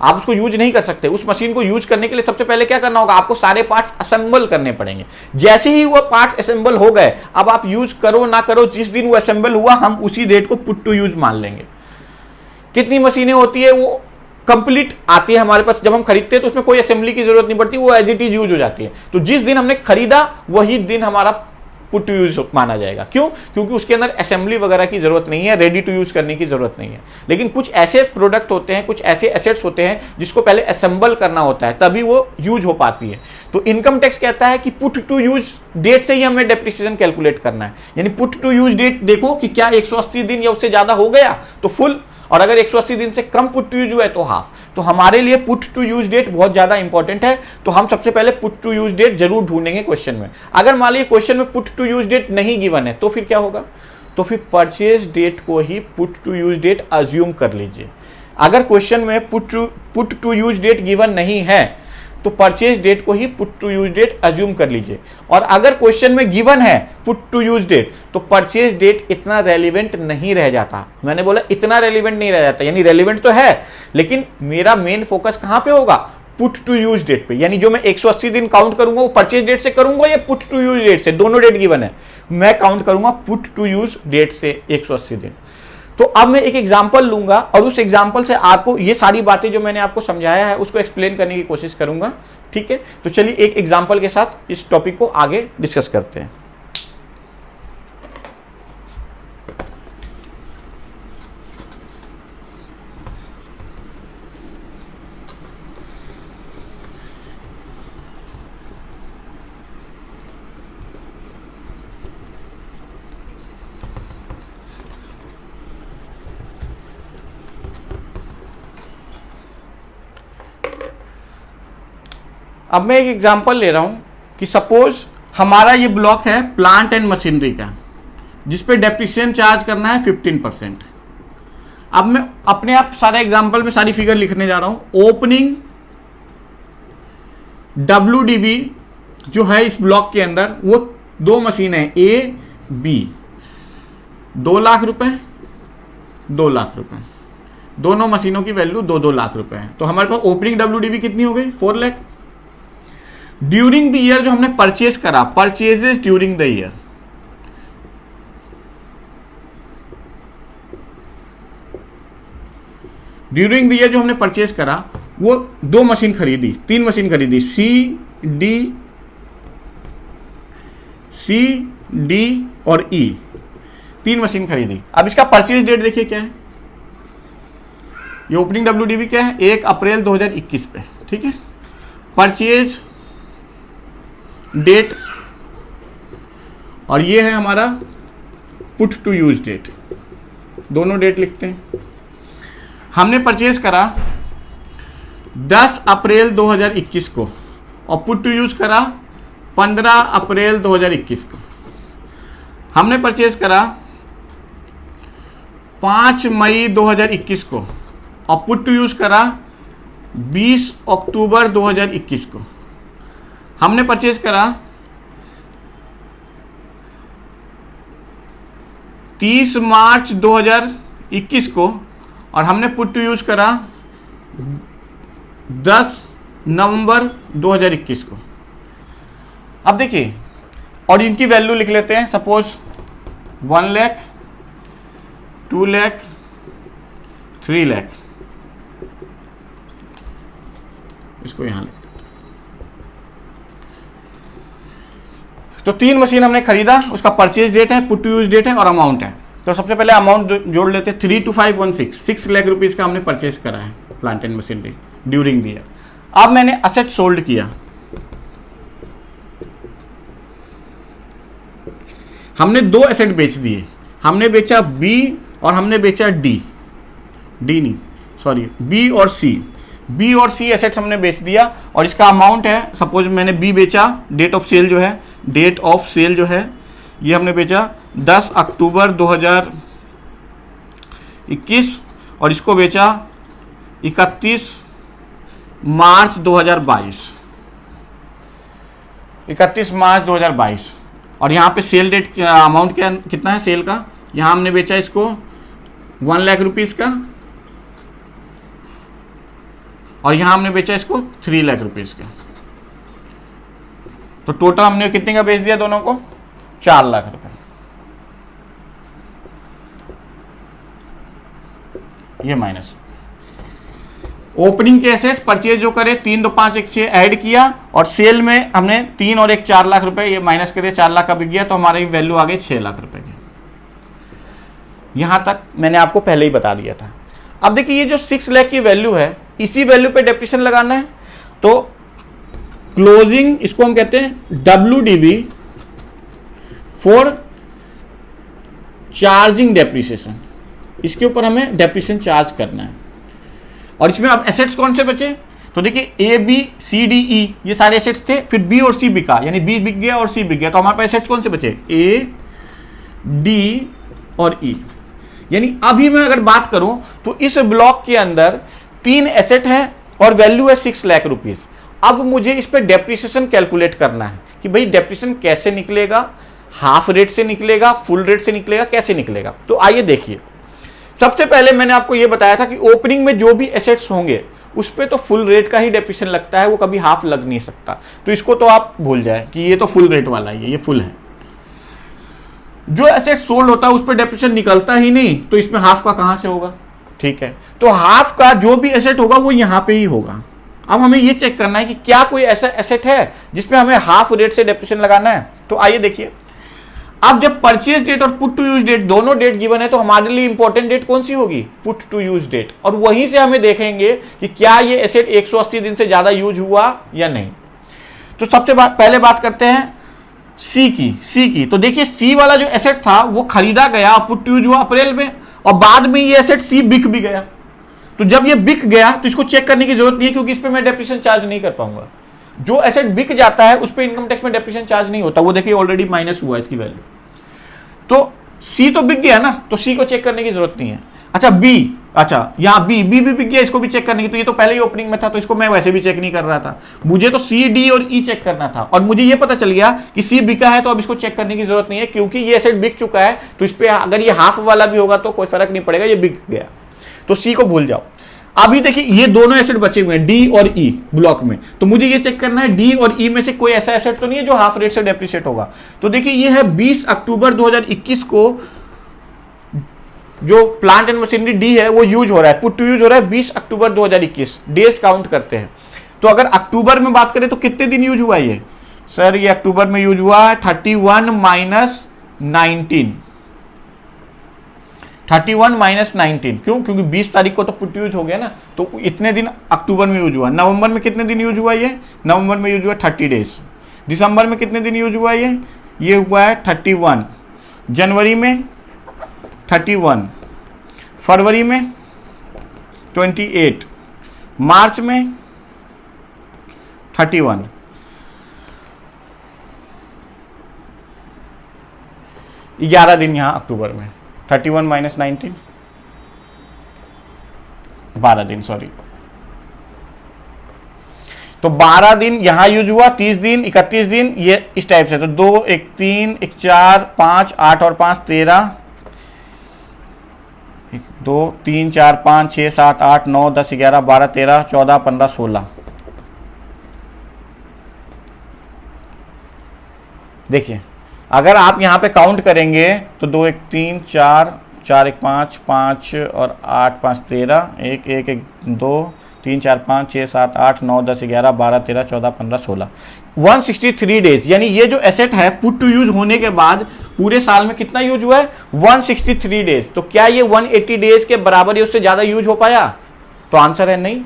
आप उसको यूज नहीं कर सकते। उस मशीन को यूज करने के लिए सबसे पहले क्या करना होगा? आपको सारे पार्ट्स असेंबल करने पड़ेंगे। जैसे ही वो पार्ट्स असेंबल हो गए, अब आप यूज करो ना करो, जिस दिन वो असेंबल हुआ हम उसी डेट को पुट टू यूज मान लेंगे। कितनी मशीनें होती है वो कंप्लीट आती है हमारे पास, जब हम खरीदते हैं तो उसमें कोई असेंबली की जरूरत नहीं पड़ती, वो एज इट इज यूज हो जाती है। तो जिस दिन हमने खरीदा वही दिन हमारा पुट टू यूज माना जाएगा। क्यों? क्योंकि उसके अंदर असेंबली वगैरह की जरूरत नहीं है, रेडी टू यूज करने की जरूरत नहीं है। लेकिन कुछ ऐसे प्रोडक्ट होते हैं, कुछ ऐसे एसेट्स होते हैं जिसको पहले असेंबल करना होता है, तभी वो यूज हो पाती है। तो इनकम टैक्स कहता है कि पुट टू यूज डेट से ही हमें डेप्रिसिएशन कैलकुलेट करना है। यानी पुट टू यूज डेट देखो कि क्या 180 दिन या उससे ज्यादा हो गया तो फुल, और अगर 180 दिन से कम पुट टू यूज हुआ है तो हाफ। तो हमारे लिए पुट टू यूज डेट बहुत ज्यादा इंपॉर्टेंट है। तो हम सबसे पहले पुट टू यूज डेट जरूर ढूंढेंगे क्वेश्चन में। अगर मान लीजिए क्वेश्चन में पुट टू यूज डेट नहीं गिवन है तो फिर क्या होगा? तो फिर परचेज डेट को ही put to use date assume कर लीजिए। अगर क्वेश्चन में put to use date given नहीं है तो परचेज डेट को ही put to use date assume कर लीजिए। और अगर क्वेश्चन में गिवन है पुट टू यूज डेट तो परचेज डेट इतना रेलिवेंट नहीं रह जाता। मैंने बोला इतना रेलिवेंट नहीं रह जाता, यानी रेलिवेंट तो है लेकिन मेरा मेन फोकस कहां पे होगा? पुट टू यूज डेट पे। यानी जो मैं 180 दिन काउंट करूंगा वो परचेज डेट से करूंगा या पुट टू यूज डेट से? दोनों डेट गिवन है, मैं काउंट करूंगा पुट टू यूज डेट से 180 दिन। तो अब मैं एक एग्जांपल लूंगा और उस एग्जांपल से आपको ये सारी बातें जो मैंने आपको समझाया है उसको एक्सप्लेन करने की कोशिश करूंगा। ठीक है, तो चलिए एक एग्जांपल के साथ इस टॉपिक को आगे डिस्कस करते हैं। अब मैं एक एग्जांपल ले रहा हूं कि सपोज हमारा ये ब्लॉक है प्लांट एंड मशीनरी का, जिस पे डेप्रिसिएशन चार्ज करना है 15%। अब मैं अपने आप सारे एग्जांपल में सारी फिगर लिखने जा रहा हूं। ओपनिंग WDV जो है इस ब्लॉक के अंदर वो दो मशीन है A B, 2 लाख रुपए 2 लाख रुपए, दोनों मशीनों की वैल्यू 2-2 लाख रुपए है। तो हमारे पास ओपनिंग WDV कितनी हो गई? 4 लाख। ड्यूरिंग द ईयर जो हमने परचेज करा, purchases during the year, during the year जो हमने परचेज करा वो 2 मशीन खरीदी, 3 मशीन खरीदी, सी डी और ई, 3 मशीन खरीदी। अब इसका परचेज डेट देखिए क्या है, ये ओपनिंग WDV क्या है? 1 अप्रैल 2021 पे। ठीक है, परचेज डेट और ये है हमारा पुट टू यूज डेट, दोनों डेट लिखते हैं। हमने परचेज करा 10 अप्रैल 2021 को और पुट टू यूज करा 15 अप्रैल 2021 को। हमने परचेज करा 5 मई 2021 को और पुट टू यूज करा 20 अक्टूबर 2021 को। हमने परचेज करा 30 मार्च 2021 को और हमने पुट टू यूज करा 10 नवंबर 2021 को। अब देखिए और इनकी वैल्यू लिख लेते हैं। सपोज 1 लाख, 2 लाख, 3 लाख, इसको यहां लिख। तो 3 मशीन हमने खरीदा, उसका परचेज डेट है, पुट टू यूज डेट है और अमाउंट है। तो सबसे पहले अमाउंट जोड़ लेते हैं। 32516, 6 लाख रुपीज का हमने परचेज करा है plant and machinery during the year. अब मैंने असेट सोल्ड किया, हमने 2 एसेट बेच दिए। हमने बेचा बी और हमने बेचा डी नहीं सॉरी बी और सी एसेट्स हमने बेच दिया और इसका अमाउंट है, सपोज मैंने बी बेचा, डेट ऑफ सेल जो है ये हमने बेचा 10 अक्टूबर 2021 और इसको बेचा 31 मार्च 2022, 31 मार्च 2022। और यहाँ पे सेल डेट अमाउंट कितना है सेल का? यहाँ हमने बेचा इसको 1 लाख रुपीस का और यहाँ हमने बेचा इसको 3 लाख रुपीस का। तो टोटल हमने कितने का बेच दिया दोनों को? 4 लाख रुपए। ये माइनस ओपनिंग के एसेट परचेज जो करे 3 2 5 1 6 ऐड किया और सेल में हमने 3 और 1 4 लाख रुपए ये माइनस करे, 4 लाख का बिक गया तो हमारी वैल्यू आ गई 6 लाख रुपए की। यहां तक मैंने आपको पहले ही बता दिया था। अब देखिए ये जो 6 लाख की वैल्यू है इसी वैल्यू पे डेप्रिसिएशन लगाना है, तो क्लोजिंग इसको हम कहते हैं WDV फॉर चार्जिंग डेप्रिसिएशन, इसके ऊपर हमें डेप्रिसिएशन चार्ज करना है। और इसमें अब एसेट्स कौन से बचे, तो देखिए ABCDE ये सारे एसेट्स थे, फिर B और C बिका, यानी B बिक गया और C बिक गया, तो हमारे पास एसेट्स कौन से बचे A, D और E। यानी अभी मैं अगर बात करूं तो इस ब्लॉक के अंदर 3 एसेट हैं और वैल्यू है 6 लाख रुपीस। अब मुझे इस पे डेप्रिसिएशन कैलकुलेट करना है कि भाई डेप्रिसिएशन कैसे निकलेगा, हाफ रेट से निकलेगा, फुल रेट से निकलेगा, कैसे निकलेगा। तो आइए देखिए, सबसे पहले मैंने आपको यह बताया था कि ओपनिंग में जो भी एसेट्स होंगे उस पे तो फुल रेट का ही डेप्रिसिएशन लगता है, वो कभी हाफ लग नहीं सकता। तो इसको तो आप भूल जाए कि ये तो फुल रेट वाला है, ये फुल है। जो एसेट सोल्ड होता है उस पर डेप्रिसिएशन निकलता ही नहीं, तो इसमें हाफ का कहां से होगा, ठीक है। तो हाफ का जो भी एसेट होगा वो यहां पे ही होगा। अब हमें ये चेक करना है कि क्या कोई ऐसा एसेट है जिसमें हमें हाफ रेट से डेप्रिसिएशन लगाना है। तो आइए देखिए, अब जब परचेज डेट और पुट टू यूज डेट दोनों डेट गिवन है तो हमारे लिए इंपॉर्टेंट डेट कौन सी होगी, पुट टू यूज डेट। और वहीं से हमें देखेंगे कि क्या ये एसेट 180 दिन से ज्यादा यूज हुआ या नहीं। तो सबसे पहले बात करते हैं सी की। तो देखिए सी वाला जो एसेट था वो खरीदा गया, पुट टू यूज हुआ अप्रैल में, और बाद में ये एसेट सी बिक भी गया। तो जब ये बिक गया तो इसको चेक करने की जरूरत नहीं है, क्योंकि इस पे मैं डेप्रिसिएशन चार्ज नहीं कर पाऊंगा। जो एसेट बिक जाता है उस पे इनकम टैक्स में डेप्रिसिएशन चार्ज नहीं होता, वो देखिए ऑलरेडी माइनस हुआ इसकी वैल्यू। तो सी तो बिक गया ना, तो सी को चेक करने की जरूरत नहीं है। अच्छा बी, अच्छा यहाँ बी भी बिक गया, इसको भी चेक करने की, तो ये तो पहले ही ओपनिंग में था तो इसको मैं वैसे भी चेक नहीं कर रहा था। मुझे तो सी, डी और ई चेक करना था, और मुझे ये पता चल गया कि सी बिका है तो अब इसको चेक करने की जरूरत नहीं है, क्योंकि ये एसेट बिक चुका है। तो इस पे अगर ये हाफ वाला भी होगा तो कोई फर्क नहीं पड़ेगा, ये बिक गया। तो सी को भूल जाओ। अभी देखिए ये दोनों एसेट बचे हुए हैं डी और ई ब्लॉक में, तो मुझे ये चेक करना है डी और ई में से कोई ऐसा एसेट तो नहीं है जो हाफ रेट से डेप्रिसिएट होगा। तो देखिए ये है 20 अक्टूबर 2021 को जो प्लांट एंड मशीनरी डी है वो यूज हो रहा है, पुट टू यूज हो रहा है 20 अक्टूबर 2021। डेज काउंट करते हैं, तो अगर अक्टूबर में बात करें तो कितने दिन यूज हुआ ये, सर ये अक्टूबर में यूज हुआ 31 माइनस 19, 31 माइनस 19। क्यों, क्योंकि 20 तारीख को तो पुट यूज हो गया ना, तो इतने दिन अक्टूबर में यूज हुआ। नवंबर में कितने दिन यूज हुआ ये, नवंबर में यूज हुआ 30 डेज। दिसंबर में कितने दिन यूज हुआ ये हुआ है 31। जनवरी में 31, फरवरी में 28, मार्च में 31। ग्यारह दिन यहां अक्टूबर में 31 माइनस 19, 12 दिन, सॉरी। तो 12 दिन यहां यूज हुआ, 30 दिन, 31 दिन, ये इस टाइप से। तो 2 1 3 1 4 5 8 और 5 13, 1 2 3 4 5 6 7 8 9 10 11 12 13 14 15 16। देखिए अगर आप यहां पे काउंट करेंगे तो 2 1 3 4 4 1 5 5 और 8 5 13 1 1 1 2 3 4 5 6 7 8 9 10 11 12 13 14 15 16, 163 डेज। यानी ये जो एसेट है पुट टू यूज होने के बाद पूरे साल में कितना यूज हुआ है, 163 डेज। तो क्या ये 180 डेज के बराबर या उससे ज्यादा यूज हो पाया, तो आंसर है नहीं।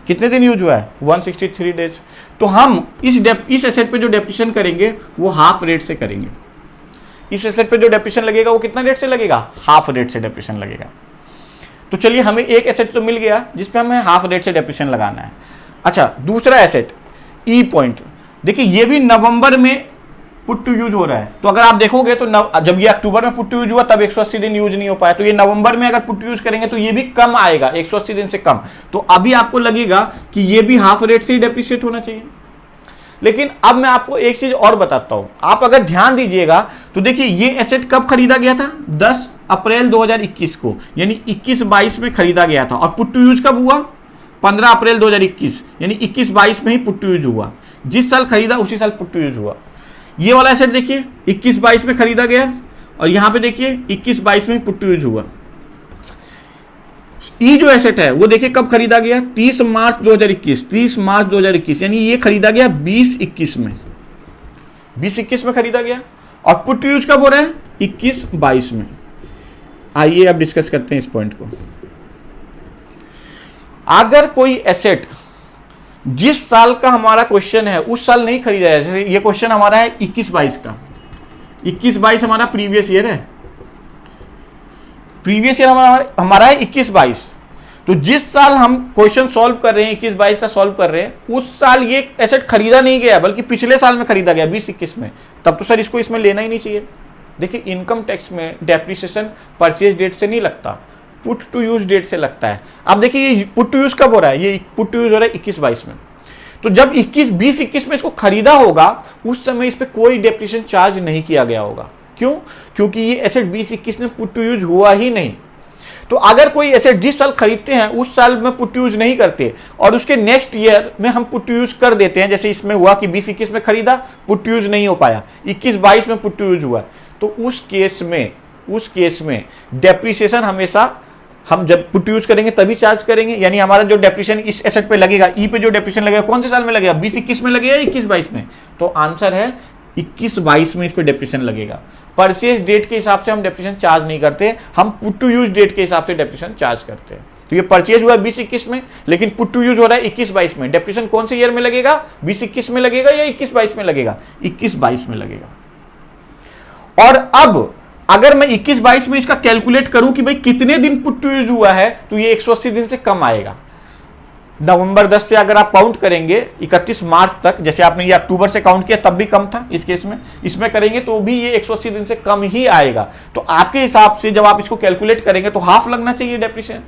कितने दिन यूज हुआ है, 163 डेज। तो हम इस एसेट पे जो डेप्रिसिएशन करेंगे वो हाफ रेट से करेंगे। इस एसेट पे जो डेप्रिसिएशन लगेगा वो कितना रेट से लगेगा, हाफ रेट से डेप्रिसिएशन लगेगा। तो चलिए हमें एक एसेट तो मिल गया जिसपे हमें हाफ रेट से डेप्रिसिएशन लगाना है। अच्छा दूसरा एसेट ई पॉइंट, देखिए ये भी नवंबर में पुट टू यूज हो रहा है। तो अगर आप देखोगे तो जब ये अक्टूबर में पुट टू यूज हुआ तब 180 दिन यूज नहीं हो पाया, तो ये नवंबर में अगर पुट टू यूज करेंगे तो ये भी कम आएगा, 180 दिन से कम। तो अभी आपको लगेगा कि ये भी हाफ रेट से ही डेप्रिसिएट होना चाहिए। लेकिन अब मैं आपको एक चीज और बताता हूं, आप अगर ध्यान दीजिएगा तो देखिए ये एसेट कब खरीदा गया था, 10 अप्रैल 2021 को, यानी 21-22 में खरीदा गया था। और पुट टू यूज कब हुआ, 15 अप्रैल 2021, यानी 21-22 में ही पुट टू यूज हुआ। जिस साल खरीदा उसी साल पुट टू यूज हुआ। ये वाला एसेट देखिए 21-22 में खरीदा गया, और यहां पे देखिए 21-22 में पुट टू यूज हुआ। ई जो एसेट है वो देखिए कब खरीदा गया, 30 मार्च 2021, यानी ये खरीदा गया 2021 में, 2021 में खरीदा गया। और पुट टू यूज कब हो रहा है, 21-22 में। आइए अब डिस्कस करते हैं इस पॉइंट को। अगर कोई एसेट जिस साल का हमारा क्वेश्चन है उस साल नहीं खरीदा है, जैसे ये क्वेश्चन हमारा है 21-22 का, 21-22 हमारा प्रीवियस ईयर है, प्रीवियस ईयर हमारा है 21-22। तो जिस साल हम क्वेश्चन सॉल्व कर रहे हैं 21-22 का सॉल्व कर रहे हैं, उस साल ये एसेट खरीदा नहीं गया बल्कि पिछले साल में खरीदा गया 2021 में, तब तो सर इसको इसमें लेना ही नहीं चाहिए। देखिए इनकम टैक्स में डेप्रिसिएशन परचेज डेट से नहीं लगता, पुट टू यूज डेट से लगता है। अब देखिए ये पुट टू यूज कब हो रहा है, ये पुट टू यूज हो रहा है 21-22 में। तो जब 20-21 में इसको खरीदा होगा उस समय इस पर कोई डेप्रिसिएशन चार्ज नहीं किया गया होगा। क्यों? क्योंकि ये एसेट 20-21 में पुट टू यूज हुआ ही नहीं। तो अगर कोई एसेट जिस साल खरीदते हैं उस साल में पुट टू यूज नहीं करते और उसके नेक्स्ट ईयर में हम पुट टू यूज कर देते हैं, जैसे इसमें हुआ कि 20-21 में खरीदा, पुट टू यूज नहीं हो पाया, 21-22 में पुट टू यूज हुआ, तो उस केस में डेप्रिसिएशन हमेशा हम जब पुट टू यूज करेंगे तभी चार्ज करेंगे। यानी हमारा जो डेप्रिसिएशन इस एसेट पे लगेगा, ई पे जो डेप्रिसिएशन लगेगा कौन से साल में लगेगा, 20-21 में लगेगा, 21-22 में। तो आंसर है 21-22 में इस पे डेप्रिसिएशन लगेगा। परचेज डेट के हिसाब से हम डेप्रिसिएशन चार्ज नहीं करते, हम पुट टू यूज डेट के हिसाब से डेप्रिसिएशन चार्ज करते हैं। तो ये परचेज हुआ 20-21 में, लेकिन पुट टू यूज हो रहा है 21-22 में। डेप्रिसिएशन कौन से ईयर में लगेगा, 20-21 में लगेगा या 21-22 में लगेगा, 21-22 में लगेगा। और अब अगर मैं 21-22 में इसका कैलकुलेट करूं कि भाई कितने दिन पुट टू यूज हुआ है, तो ये 180 दिन से कम आएगा। नवंबर 10 से अगर आप काउंट करेंगे 31 मार्च तक, जैसे आपने ये अक्टूबर से काउंट किया तब भी कम था इस केस में, इसमें करेंगे तो भी ये 180 दिन से कम ही आएगा। तो आपके हिसाब से जब आप इसको कैलकुलेट करेंगे तो हाफ लगना चाहिए डेप्रिसिएशन।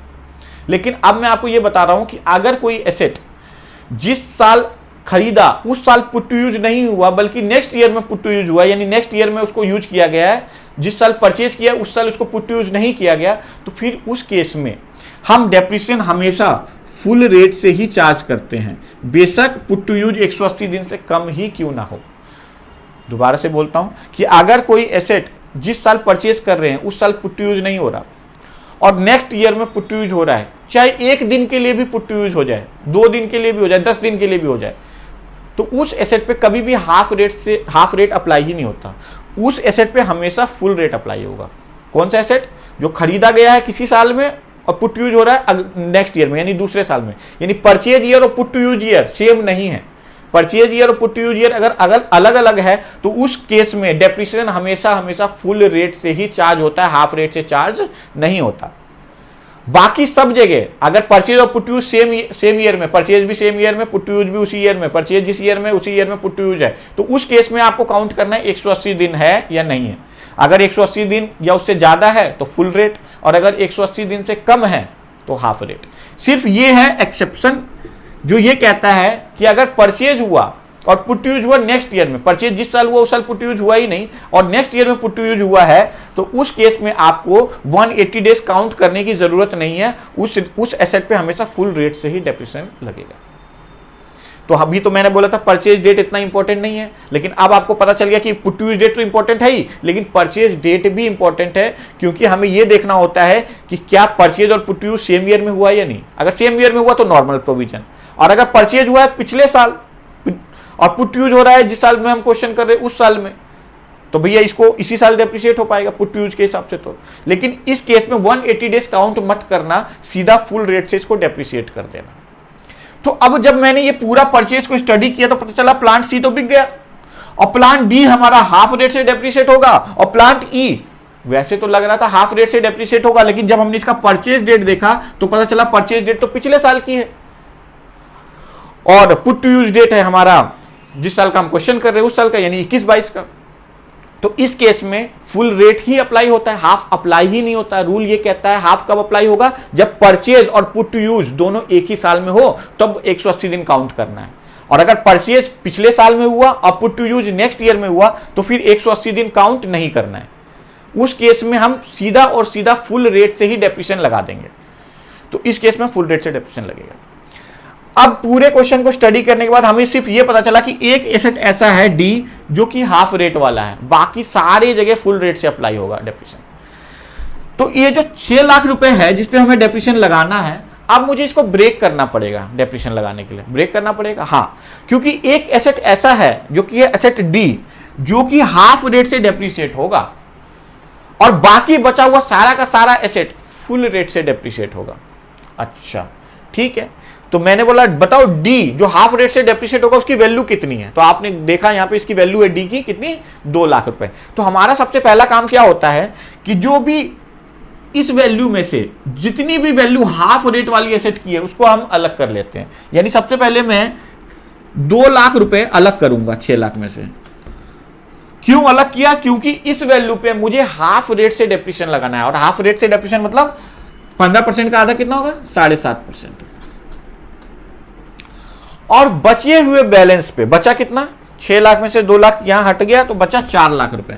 लेकिन अब मैं आपको ये बता रहा हूं कि अगर कोई एसेट जिस साल खरीदा उस साल पुट टू यूज नहीं हुआ बल्कि नेक्स्ट ईयर में पुट टू यूज हुआ, यानी नेक्स्ट ईयर में उसको यूज किया गया है, जिस साल परचेज किया उस साल उसको पुट टू यूज नहीं किया गया, तो फिर उस केस में हम डेप्रिसिएशन हमेशा फुल रेट से ही चार्ज करते हैं, बेशक पुट टू यूज 180 दिन से कम ही क्यों ना हो। दोबारा से बोलता हूं कि अगर कोई एसेट जिस साल परचेज कर रहे हैं उस साल पुट टू यूज नहीं हो रहा और नेक्स्ट ईयर में पुट टू यूज हो रहा है, चाहे 1 दिन के लिए भी पुट टू यूज हो जाए, 2 दिन के लिए भी हो जाए, 10 दिन के लिए भी हो जाए, तो उस एसेट पे कभी भी हाफ रेट अप्लाई ही नहीं होता। उस एसेट पे हमेशा फुल रेट अप्लाई होगा। कौन सा एसेट, जो खरीदा गया है किसी साल में और पुट टू यूज हो रहा है नेक्स्ट ईयर में, यानी दूसरे साल में। यानी परचेज ईयर और put to use year same नहीं है। परचेज ईयर और पुट टू यूज ईयर अगर अलग अलग है तो उस केस में डेप्रिसिएशन हमेशा फुल रेट से ही चार्ज होता है, हाफ रेट से चार्ज नहीं होता। बाकी सब जगह अगर परचेज और put to use same year में, परचेज भी सेम ईयर में, पुट टू यूज भी उसी ईयर में, परचेज जिस ईयर में उसी ईयर में पुट टू यूज है, तो उस केस में आपको काउंट करना है 180 दिन है या नहीं है। अगर 180 दिन या उससे ज्यादा है तो फुल रेट, और अगर 180 दिन से कम है तो हाफ रेट। सिर्फ ये है एक्सेप्शन जो ये कहता है कि अगर परचेज हुआ और पुट टू यूज हुआ नेक्स्ट ईयर में, परचेज जिस साल हुआ उस साल पुट टू यूज हुआ ही नहीं और नेक्स्ट ईयर में पुट टू यूज हुआ है, तो उस केस में आपको 180 डेज काउंट करने की जरूरत नहीं है। उस एसेट पे हमेशा फुल रेट से ही डेप्रिसिएशन लगेगा। तो अभी तो मैंने बोला था परचेज डेट इतना इंपॉर्टेंट नहीं है, लेकिन अब आपको पता चल गया कि पुट टू यूज डेट तो इंपॉर्टेंट है ही, लेकिन परचेज डेट भी इंपॉर्टेंट है, क्योंकि हमें यह देखना होता है कि क्या परचेज और put to use same year में हुआ या नहीं। अगर सेम ईयर में हुआ तो नॉर्मल प्रोविजन, और अगर परचेज हुआ है पिछले साल और पुट टू यूज हो रहा है जिस साल में हम क्वेश्चन कर रहे हैं उस साल में, तो भैया इसको इसी साल डेप्रिशिएट हो पाएगा पुट टू यूज के हिसाब से। तो लेकिन इस केस में 180 डेज काउंट मत करना, सीधा फुल रेट से इसको डेप्रिशिएट कर देना। तो अब जब मैंने ये पूरा परचेज को स्टडी किया तो पता चला प्लांट सी तो बिक गया और प्लांट डी हमारा हाफ रेट से डेप्रिशिएट होगा, और प्लांट ई वैसे तो लग रहा था हाफ रेट से डेप्रिशिएट होगा, लेकिन जब हमने इसका परचेज डेट देखा तो पता चला परचेज डेट तो पिछले साल की है और पुट टू यूज डेट है हमारा जिस साल का हम क्वेश्चन कर रहे हैं उस साल का, यानी 21-22 का। तो इस केस में फुल रेट ही अप्लाई होता है, हाफ अप्लाई ही नहीं होता। रूल ये कहता है हाफ कब अप्लाई होगा, जब परचेज और पुट टू यूज दोनों एक ही साल में हो तब 180 दिन काउंट करना है, और अगर परचेज पिछले साल में हुआ और put to use next year में हुआ तो फिर 180 दिन काउंट नहीं करना है। उस केस में हम सीधा और सीधा फुल रेट से ही डेप्रिसिएशन लगा देंगे। तो इस केस में फुल रेट से डेप्रिसिएशन लगेगा। अब पूरे क्वेश्चन को स्टडी करने के बाद हमें सिर्फ ये पता चला कि एक एसेट ऐसा है डी जो कि हाफ रेट वाला है, बाकी सारे जगह फुल रेट से अप्लाई होगा डेप्रिसिएशन। तो ये जो 6 लाख रुपए है जिस पे हमें डेप्रिसिएशन लगाना है, अब मुझे इसको ब्रेक करना पड़ेगा। डेप्रिसिएशन लगाने के लिए ब्रेक करना पड़ेगा, हाँ, क्योंकि एक एसेट ऐसा है जो कि है एसेट डी, जो कि हाफ रेट से डेप्रिशिएट होगा और बाकी बचा हुआ सारा का सारा एसेट फुल रेट से डेप्रिशिएट होगा। अच्छा ठीक है, तो मैंने बोला बताओ डी जो हाफ रेट से डेप्रिशिएट होगा उसकी वैल्यू कितनी है, तो आपने देखा यहां पे इसकी वैल्यू है डी की कितनी, 2 लाख रुपए। तो हमारा सबसे पहला काम क्या होता है कि जो भी इस वैल्यू में से जितनी भी वैल्यू हाफ रेट वाली एसेट की है उसको हम अलग कर लेते हैं। यानी सबसे पहले मैं 2 लाख रुपए अलग करूंगा 6 लाख में से। क्यों अलग किया, क्योंकि इस वैल्यू पे मुझे हाफ रेट से डेप्रिसिएशन लगाना है, और हाफ रेट से डेप्रिसिएशन मतलब 15% का आधा कितना होगा, 7.5%। और बचे हुए बैलेंस पे बचा कितना, 6 लाख में से 2 लाख यहां हट गया तो बचा 4 लाख रुपए।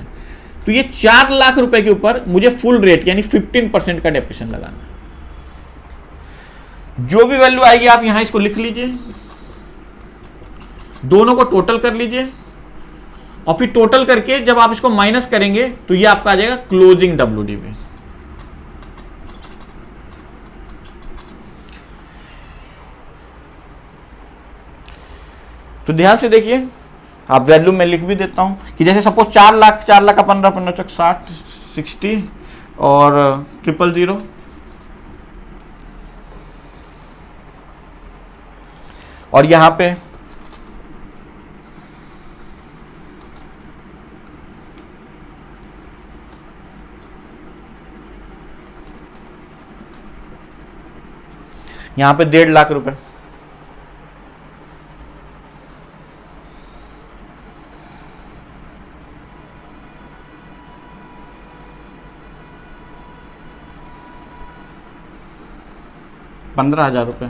तो ये 4 लाख रुपए के ऊपर मुझे फुल रेट यानी 15% का डेप्रिसिएशन लगाना है। जो भी वैल्यू आएगी आप यहां इसको लिख लीजिए, दोनों को टोटल कर लीजिए, और फिर टोटल करके जब आप इसको माइनस करेंगे तो ये आपका आ जाएगा क्लोजिंग WDV। तो ध्यान से देखिए, आप वैल्यू में लिख भी देता हूं कि जैसे सपोज 4 लाख का 15 15 चक 60 60 और 000 और यहां पे यहां पे 1.5 लाख रुपए। ₹15,000।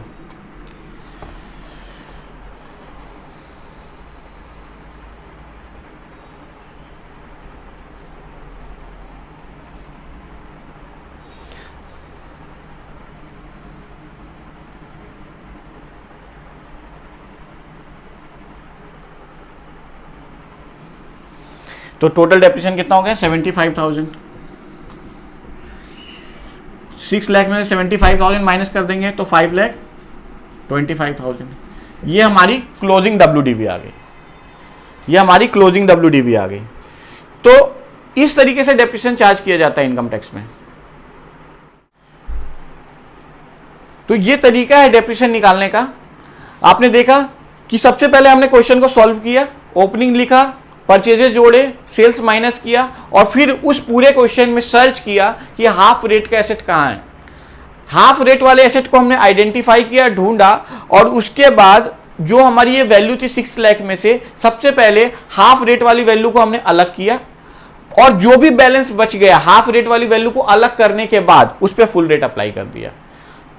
तो टोटल डेप्रिसिएशन कितना हो गया, 75,000। 6 लाख में 75,000 माइनस कर देंगे तो 5,25,000। ये हमारी क्लोजिंग WDV आ गई, ये हमारी क्लोजिंग WDV आ गई। तो इस तरीके से डेप्रिसिएशन चार्ज किया जाता है इनकम टैक्स में। तो ये तरीका है डेप्रिसिएशन निकालने का। आपने देखा कि सबसे पहले हमने क्वेश्चन को सॉल्व किया, ओपनिंग लिखा, परचेजेस जोड़े, सेल्स माइनस किया, और फिर उस पूरे क्वेश्चन में सर्च किया कि हाफ रेट का एसेट कहां है। हाफ रेट वाले एसेट को हमने आइडेंटिफाई किया, ढूंढा, और उसके बाद जो हमारी ये वैल्यू थी 6 लाख में से सबसे पहले हाफ रेट वाली वैल्यू को हमने अलग किया, और जो भी बैलेंस बच गया हाफ रेट वाली वैल्यू को अलग करने के बाद उस पर फुल रेट अप्लाई कर दिया।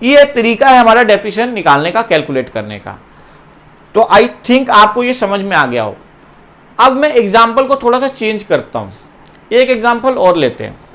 ये तरीका है हमारा डेप्रिसिएशन निकालने का, कैलकुलेट करने का। तो आई थिंक आपको ये समझ में आ गया हो। अब मैं एग्जाम्पल को थोड़ा सा चेंज करता हूं, एक एग्जाम्पल और लेते हैं।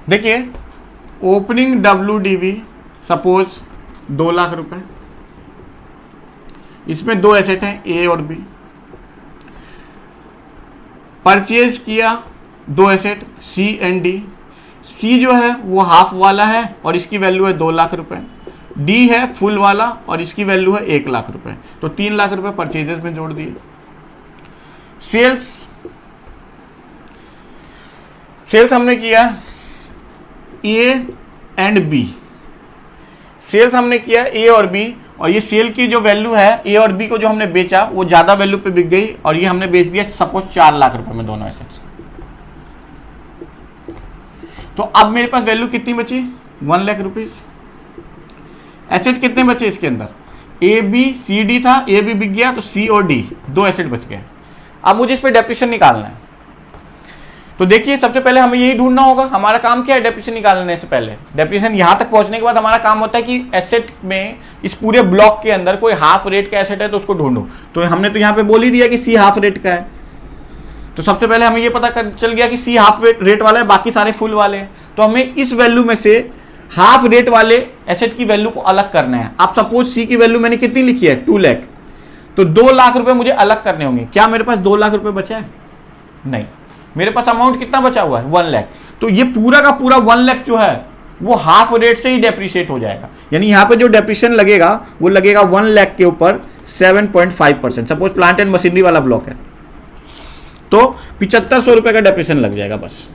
देखिए ओपनिंग WDV सपोज 2 लाख रुपए, इसमें 2 एसेट हैं A और B। परचेज किया 2 asset C and D। C जो है वो हाफ वाला है और इसकी वैल्यू है 2 लाख रुपए। D है फुल वाला और इसकी वैल्यू है 1 लाख रुपए। तो 3 लाख रुपए परचेजेस में जोड़ दिए। सेल्स हमने किया A एंड B। सेल्स हमने किया A और B, और ये सेल की जो वैल्यू है A और B को जो हमने बेचा वो ज्यादा वैल्यू पे बिक गई, और ये हमने बेच दिया सपोज 4 लाख रुपए में दोनों एसेट्स। तो अब मेरे पास वैल्यू कितनी बची, 1 लाख रुपीज। एसेट कितने बचे इसके अंदर, A B C D था, A B बिक गया तो C और D 2 एसेट बच गए। अब मुझे इस पर डेप्रिसिएशन निकालना है। तो देखिए सबसे पहले हमें यही ढूंढना होगा, हमारा काम क्या है डेप्रिसिएशन निकालने से पहले। डेप्रिसिएशन यहां तक पहुंचने के बाद हमारा काम होता है कि एसेट में इस पूरे ब्लॉक के अंदर कोई हाफ रेट का एसेट है तो उसको ढूंढो। तो हमने तो यहां पे बोल ही दिया कि सी हाफ रेट का है, तो सबसे पहले हमें ये पता चल गया कि सी हाफ रेट वाला है, बाकी सारे फुल वाले हैं। तो हमें इस वैल्यू में से हाफ रेट वाले एसेट की वैल्यू को अलग करना है। आप सपोज सी की वैल्यू मैंने कितनी लिखी है 2 लाख, तो 2 लाख रुपए मुझे अलग करने होंगे। क्या मेरे पास 2 लाख रुपए बचा है? नहीं, मेरे पास अमाउंट कितना बचा हुआ है 1 लाख। तो ये पूरा का पूरा 1 लाख जो है वो हाफ रेट से ही डेप्रिशिएट हो जाएगा। यानी यहां पे जो डेप्रिशिएशन लगेगा वो लगेगा 1 लाख के ऊपर 7.5%। सपोज प्लांट एंड मशीनरी वाला ब्लॉक है तो 7500 रुपए का डेप्रिशिएशन लग जाएगा बस।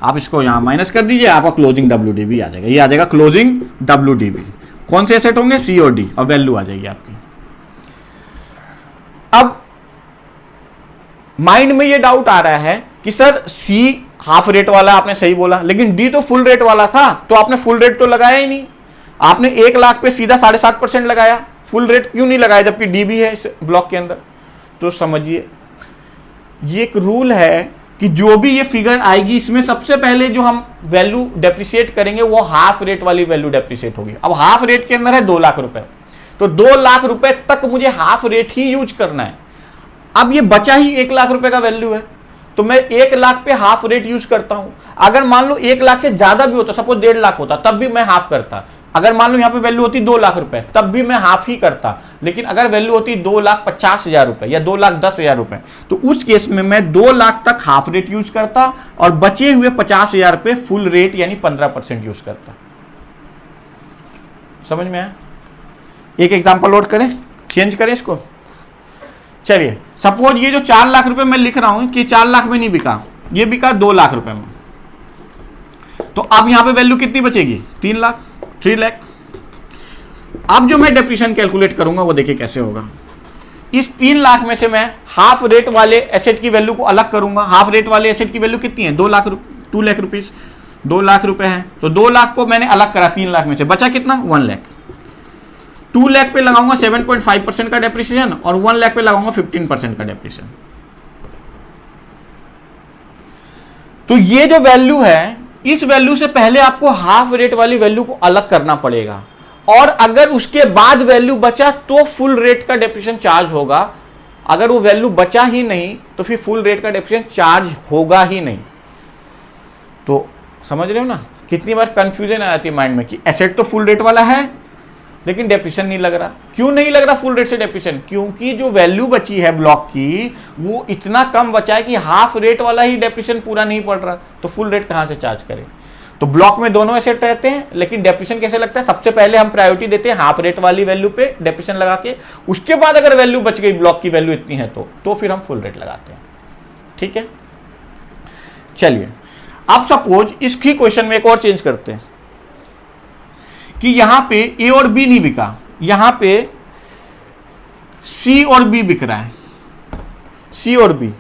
आप इसको यहां माइनस कर दीजिए, आपका क्लोजिंग WDV आ जाएगा। ये आ जाएगा क्लोजिंग WDV। कौन से एसेट होंगे? सी और डी, और वैल्यू आ जाएगी आपकी। अब माइंड में ये डाउट आ रहा है कि सर सी हाफ रेट वाला आपने सही बोला, लेकिन डी तो फुल रेट वाला था, तो आपने फुल रेट तो लगाया ही नहीं। आपने 1 लाख पे सीधा 7.5% लगाया, फुल रेट क्यों नहीं लगाया जबकि डी भी है इस ब्लॉक के अंदर? तो समझिए ये एक रूल है कि जो भी ये फिगर आएगी इसमें सबसे पहले जो हम वैल्यू डेप्रिशिएट करेंगे वो हाफ रेट वाली वैल्यू डेप्रिशिएट होगी। अब हाफ रेट के अंदर है 2 लाख रुपए, तो 2 लाख रुपए तक मुझे हाफ रेट ही यूज करना है। अब ये बचा ही 1 लाख रुपए का वैल्यू है, तो मैं 1 लाख पे हाफ रेट यूज करता हूं। अगर मान लो 1 लाख से ज्यादा भी होता, सपोज 1.5 लाख होता, तब भी मैं हाफ करता। अगर मान लो यहां पे वैल्यू होती 2 लाख रुपए, तब भी मैं हाफ ही करता। लेकिन अगर वैल्यू होती 2,50,000 रुपए या 2,10,000 रुपए, तो उस केस में मैं 2 लाख तक हाफ रेट यूज करता और बचे हुए 50,000 रुपए फुल रेट यानी 15% यूज करता। समझ में आया? एक एग्जांपल लोड करें, चेंज करें इसको। चलिए सपोज ये जो 4 लाख रुपए मैं लिख रहा हूं कि 4 लाख में नहीं बिका, ये बिका 2 लाख रुपए में, तो अब यहां पे वैल्यू कितनी बचेगी? 3 लाख, 3 लाख। अब जो मैं डेप्रिसिएशन कैलकुलेट करूंगा वो देखिए कैसे होगा। इस 3 लाख में से मैं हाफ रेट वाले एसेट की वैल्यू को अलग करूंगा। हाफ रेट वाले एसेट की वैल्यू कितनी है? 2 लाख रुपीस, 2 लाख रुपए है, तो 2 लाख को मैंने अलग करा 3 लाख में से, बचा कितना? 1 लाख। 2 लाख पे लगाऊंगा 7.5% का डेप्रिसिएशन और 1 लाख पे लगाऊंगा 15% का डेप्रिसिएशन। तो ये जो वैल्यू है, इस वैल्यू से पहले आपको हाफ रेट वाली वैल्यू को अलग करना पड़ेगा, और अगर उसके बाद वैल्यू बचा तो फुल रेट का डेप्रिसिएशन चार्ज होगा। अगर वो वैल्यू बचा ही नहीं तो फिर फुल रेट का डेप्रिसिएशन चार्ज होगा ही नहीं। तो समझ रहे हो ना, कितनी बार कंफ्यूजन आ जाती है माइंड में कि एसेट तो फुल रेट वाला है लेकिन डेप्रिसिएशन नहीं लग रहा। क्यों नहीं लग रहा फुल रेट से डेप्रिसिएशन? क्योंकि जो वैल्यू बची है ब्लॉक की वो इतना कम बचा है कि हाफ रेट वाला ही डेप्रिसिएशन पूरा नहीं पड़ रहा, तो फुल रेट कहां से चार्ज करें? तो ब्लॉक में दोनों एसेट रहते हैं, लेकिन डेप्रिसिएशन कैसे लगता है? सबसे पहले हम प्रायोरिटी देते हैं हाफ रेट वाली वैल्यू पे डेप्रिसिएशन लगा के, उसके बाद अगर वैल्यू बच गई, ब्लॉक की वैल्यू इतनी है तो फिर हम फुल रेट लगाते हैं। ठीक है, चलिए अब सपोज इसकी क्वेश्चन में एक और चेंज करते हैं कि यहां पे ए और बी नहीं बिका, यहां पे सी और बी बिक रहा है। सी और बी,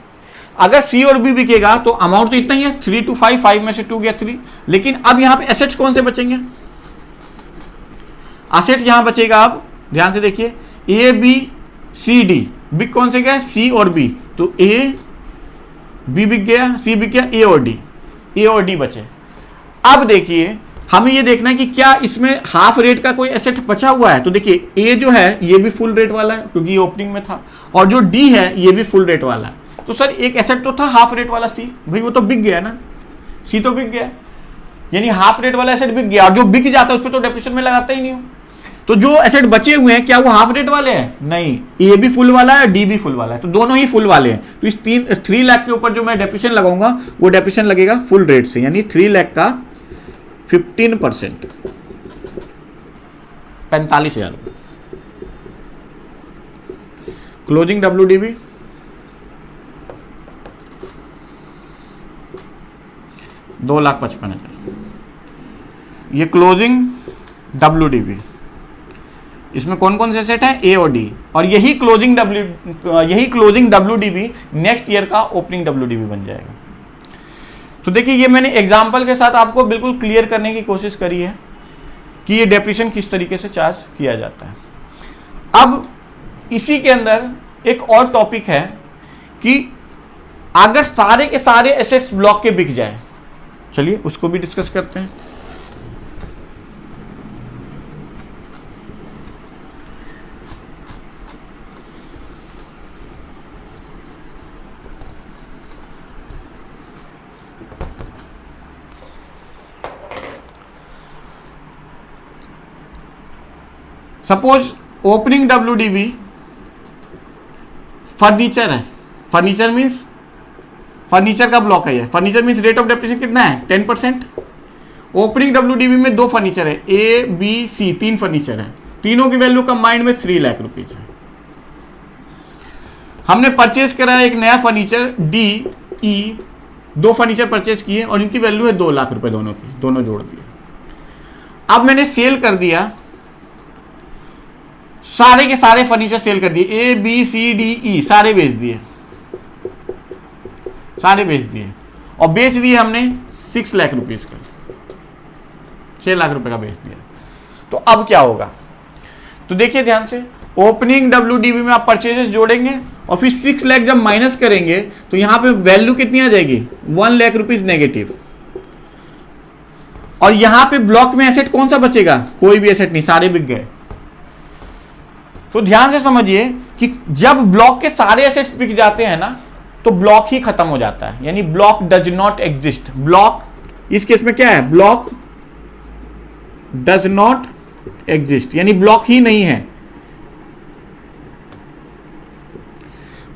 अगर सी और बी बिकेगा तो अमाउंट तो इतना ही है 3 to 5, 5 में से 2 गया 3। लेकिन अब यहां पे एसेट्स कौन से बचेंगे? एसेट यहां बचेगा, अब ध्यान से देखिए, ए बी सी डी, बिक कौन से गया? सी और बी। तो ए बी बिक गया, सी बिक गया, ए और डी, ए और डी बचे। अब देखिए हमें ये देखना है कि क्या इसमें हाफ रेट का कोई एसेट बचा हुआ है। तो देखिए ए जो है ये भी फुल रेट वाला है क्योंकि ये ओपनिंग में था, और जो डी है ये भी फुल रेट वाला है। तो सर एक एसेट तो था हाफ रेट वाला सी, भाई वो तो बिक गया ना, सी तो बिक गया, यानी हाफ रेट वाला एसेट बिक गया, और जो बिक जाता है उस पर तो डेप्रिसिएशन में लगाता ही नहीं हूं। तो जो एसेट बचे हुए हैं क्या वो हाफ रेट वाले हैं? नहीं, ए भी फुल वाला है, डी भी फुल वाला है, तो दोनों ही फुल वाले हैं। तो इस 3 लाख के ऊपर जो मैं डेप्रिसिएशन लगाऊंगा वो डेप्रिसिएशन लगेगा फुल रेट से, यानी 3 लाख का 15%, 45,000। Closing WDV $2,55,000। ये क्लोजिंग WDV, इसमें कौन कौन से एसेट है? ए और डी, और यही क्लोजिंग WDV नेक्स्ट ईयर का ओपनिंग WDV बन जाएगा। तो देखिए ये मैंने एग्जांपल के साथ आपको बिल्कुल क्लियर करने की कोशिश करी है कि ये डेप्रिसिएशन किस तरीके से चार्ज किया जाता है। अब इसी के अंदर एक और टॉपिक है कि अगर सारे के सारे एसेट्स ब्लॉक के बिक जाए, चलिए उसको भी डिस्कस करते हैं। सपोज ओपनिंग WDV फर्नीचर है, फर्नीचर मीन्स फर्नीचर का ब्लॉक है ये, furniture means rate of depreciation कितना है 10%। ओपनिंग WDV में 2 फर्नीचर है, A B C 3 फर्नीचर है, तीनों की वैल्यू कंबाइंड में 3 लाख रुपीज है। हमने परचेज करा एक नया furniture D E, 2 furniture purchase किए और इनकी वैल्यू है 2 लाख रुपए दोनों की, दोनों जोड़ दिए। अब मैंने सेल कर दिया, सारे के सारे फर्नीचर सेल कर दिए, A B C D E सारे बेच दिए, सारे बेच दिए और बेच दिए हमने 6 लाख रुपीज का, 6 लाख रुपए का बेच दिया। तो अब क्या होगा, तो देखिए ध्यान से, ओपनिंग WDV में आप परचेजेस जोड़ेंगे और फिर 6 लाख जब माइनस करेंगे तो यहां पे वैल्यू कितनी आ जाएगी 1 लाख रुपीज नेगेटिव। और यहां पे ब्लॉक में एसेट कौन सा बचेगा, कोई भी एसेट नहीं, सारे बिक गए। तो ध्यान से समझिए कि जब ब्लॉक के सारे एसेट्स बिक जाते हैं ना तो ब्लॉक ही खत्म हो जाता है, यानी block does not exist. Block इस केस में क्या है, ब्लॉक डज नॉट एग्जिस्ट, यानी ब्लॉक ही नहीं है,